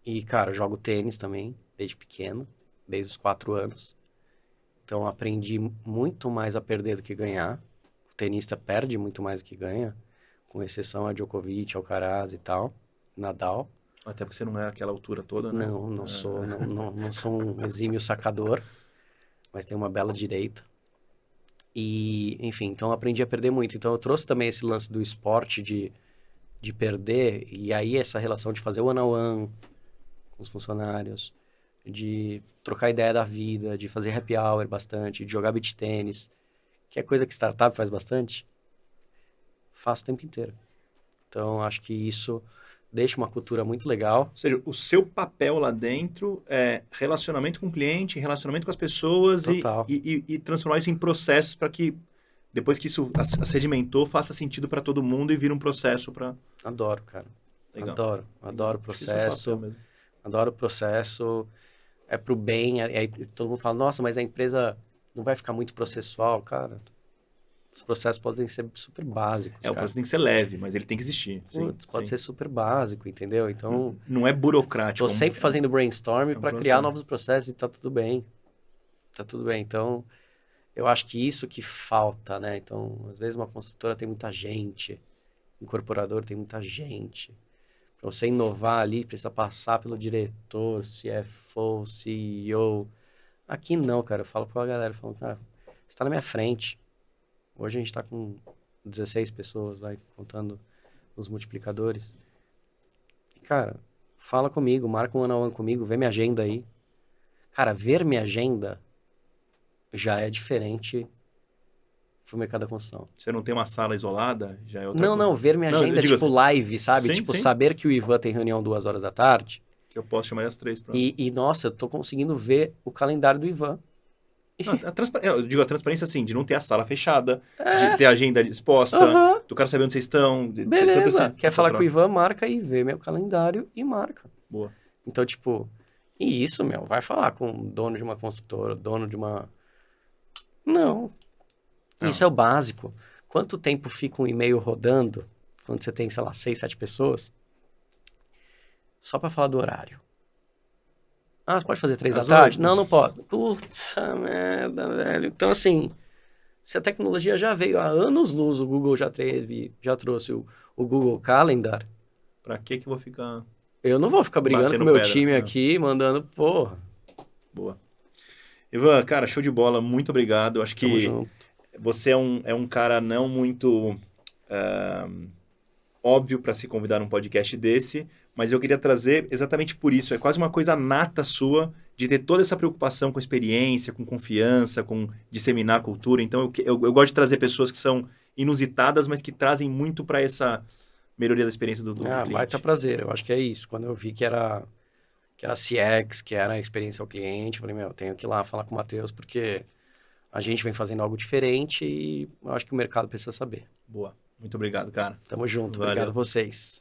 E, cara, eu jogo tênis também, desde pequeno, desde os 4 anos. Então, aprendi muito mais a perder do que ganhar. O tenista perde muito mais do que ganha, com exceção a Djokovic, Alcaraz e tal, Nadal. Até porque você não é aquela altura toda, né? Não sou um exímio sacador, mas tenho uma bela direita. E, enfim, então aprendi a perder muito. Então eu trouxe também esse lance do esporte de perder, e aí essa relação de fazer one-on-one com os funcionários, de trocar ideia da vida, de fazer happy hour bastante, de jogar beach tênis, que é coisa que startup faz bastante, faço o tempo inteiro. Então acho que isso deixa uma cultura muito legal. Ou seja, o seu papel lá dentro é relacionamento com o cliente, relacionamento com as pessoas e transformar isso em processos para que, depois que isso sedimentou, faça sentido para todo mundo e vira um processo para... Adoro, cara. Legal. Adoro o processo. Adoro o processo. É pro bem. Aí todo mundo fala, nossa, mas a empresa não vai ficar muito processual, cara. Os processos podem ser super básicos, o processo tem que ser leve, mas ele tem que existir. Pode ser super básico, entendeu? Então... Não é burocrático. Tô sempre fazendo brainstorm para criar novos processos e tá tudo bem. Tá tudo bem. Então, eu acho que isso que falta, né? Então, às vezes uma construtora tem muita gente, um incorporador tem muita gente. Para você inovar ali, precisa passar pelo diretor, CFO, CEO. Aqui não, cara. Eu falo pra galera, cara, você tá na minha frente. Hoje a gente tá com 16 pessoas, contando os multiplicadores. E, cara, fala comigo, marca um one-on-one comigo, vê minha agenda aí. Cara, ver minha agenda já é diferente pro mercado da construção. Você não tem uma sala isolada? Já é outra coisa. Não, ver minha agenda tipo assim, live, sabe? Sim. Saber que o Ivan tem reunião 2 horas da tarde. Que eu posso chamar às 3. E, nossa, eu tô conseguindo ver o calendário do Ivan. Não, eu digo a transparência assim, de não ter a sala fechada, de ter a agenda exposta, do cara saber onde vocês estão. Beleza. Quer falar com o Ivan, marca aí, vê meu calendário e marca. Boa. Então, tipo, e isso, vai falar com o dono de uma consultora, dono de uma... Não. Isso é o básico. Quanto tempo fica um e-mail rodando, quando você tem, sei lá, 6, 7 pessoas, só pra falar do horário? Ah, você pode fazer 3 da tarde? Não, não pode. Puta merda, velho. Então, assim, se a tecnologia já veio há anos-luz, o Google já trouxe o Google Calendar. Pra que eu vou ficar... Eu não vou ficar brigando com o meu time aqui, mandando, porra. Boa. Ivan, cara, show de bola. Muito obrigado. Acho que você é um cara não muito óbvio para se convidar num podcast desse, mas eu queria trazer exatamente por isso. É quase uma coisa nata sua de ter toda essa preocupação com experiência, com confiança, com disseminar a cultura. Então, eu gosto de trazer pessoas que são inusitadas, mas que trazem muito para essa melhoria da experiência do cliente. Baita prazer. Eu acho que é isso. Quando eu vi que era CX, que era a experiência ao cliente, eu falei, eu tenho que ir lá falar com o Matheus, porque a gente vem fazendo algo diferente e eu acho que o mercado precisa saber. Boa. Muito obrigado, cara. Tamo junto. Valeu. Obrigado a vocês.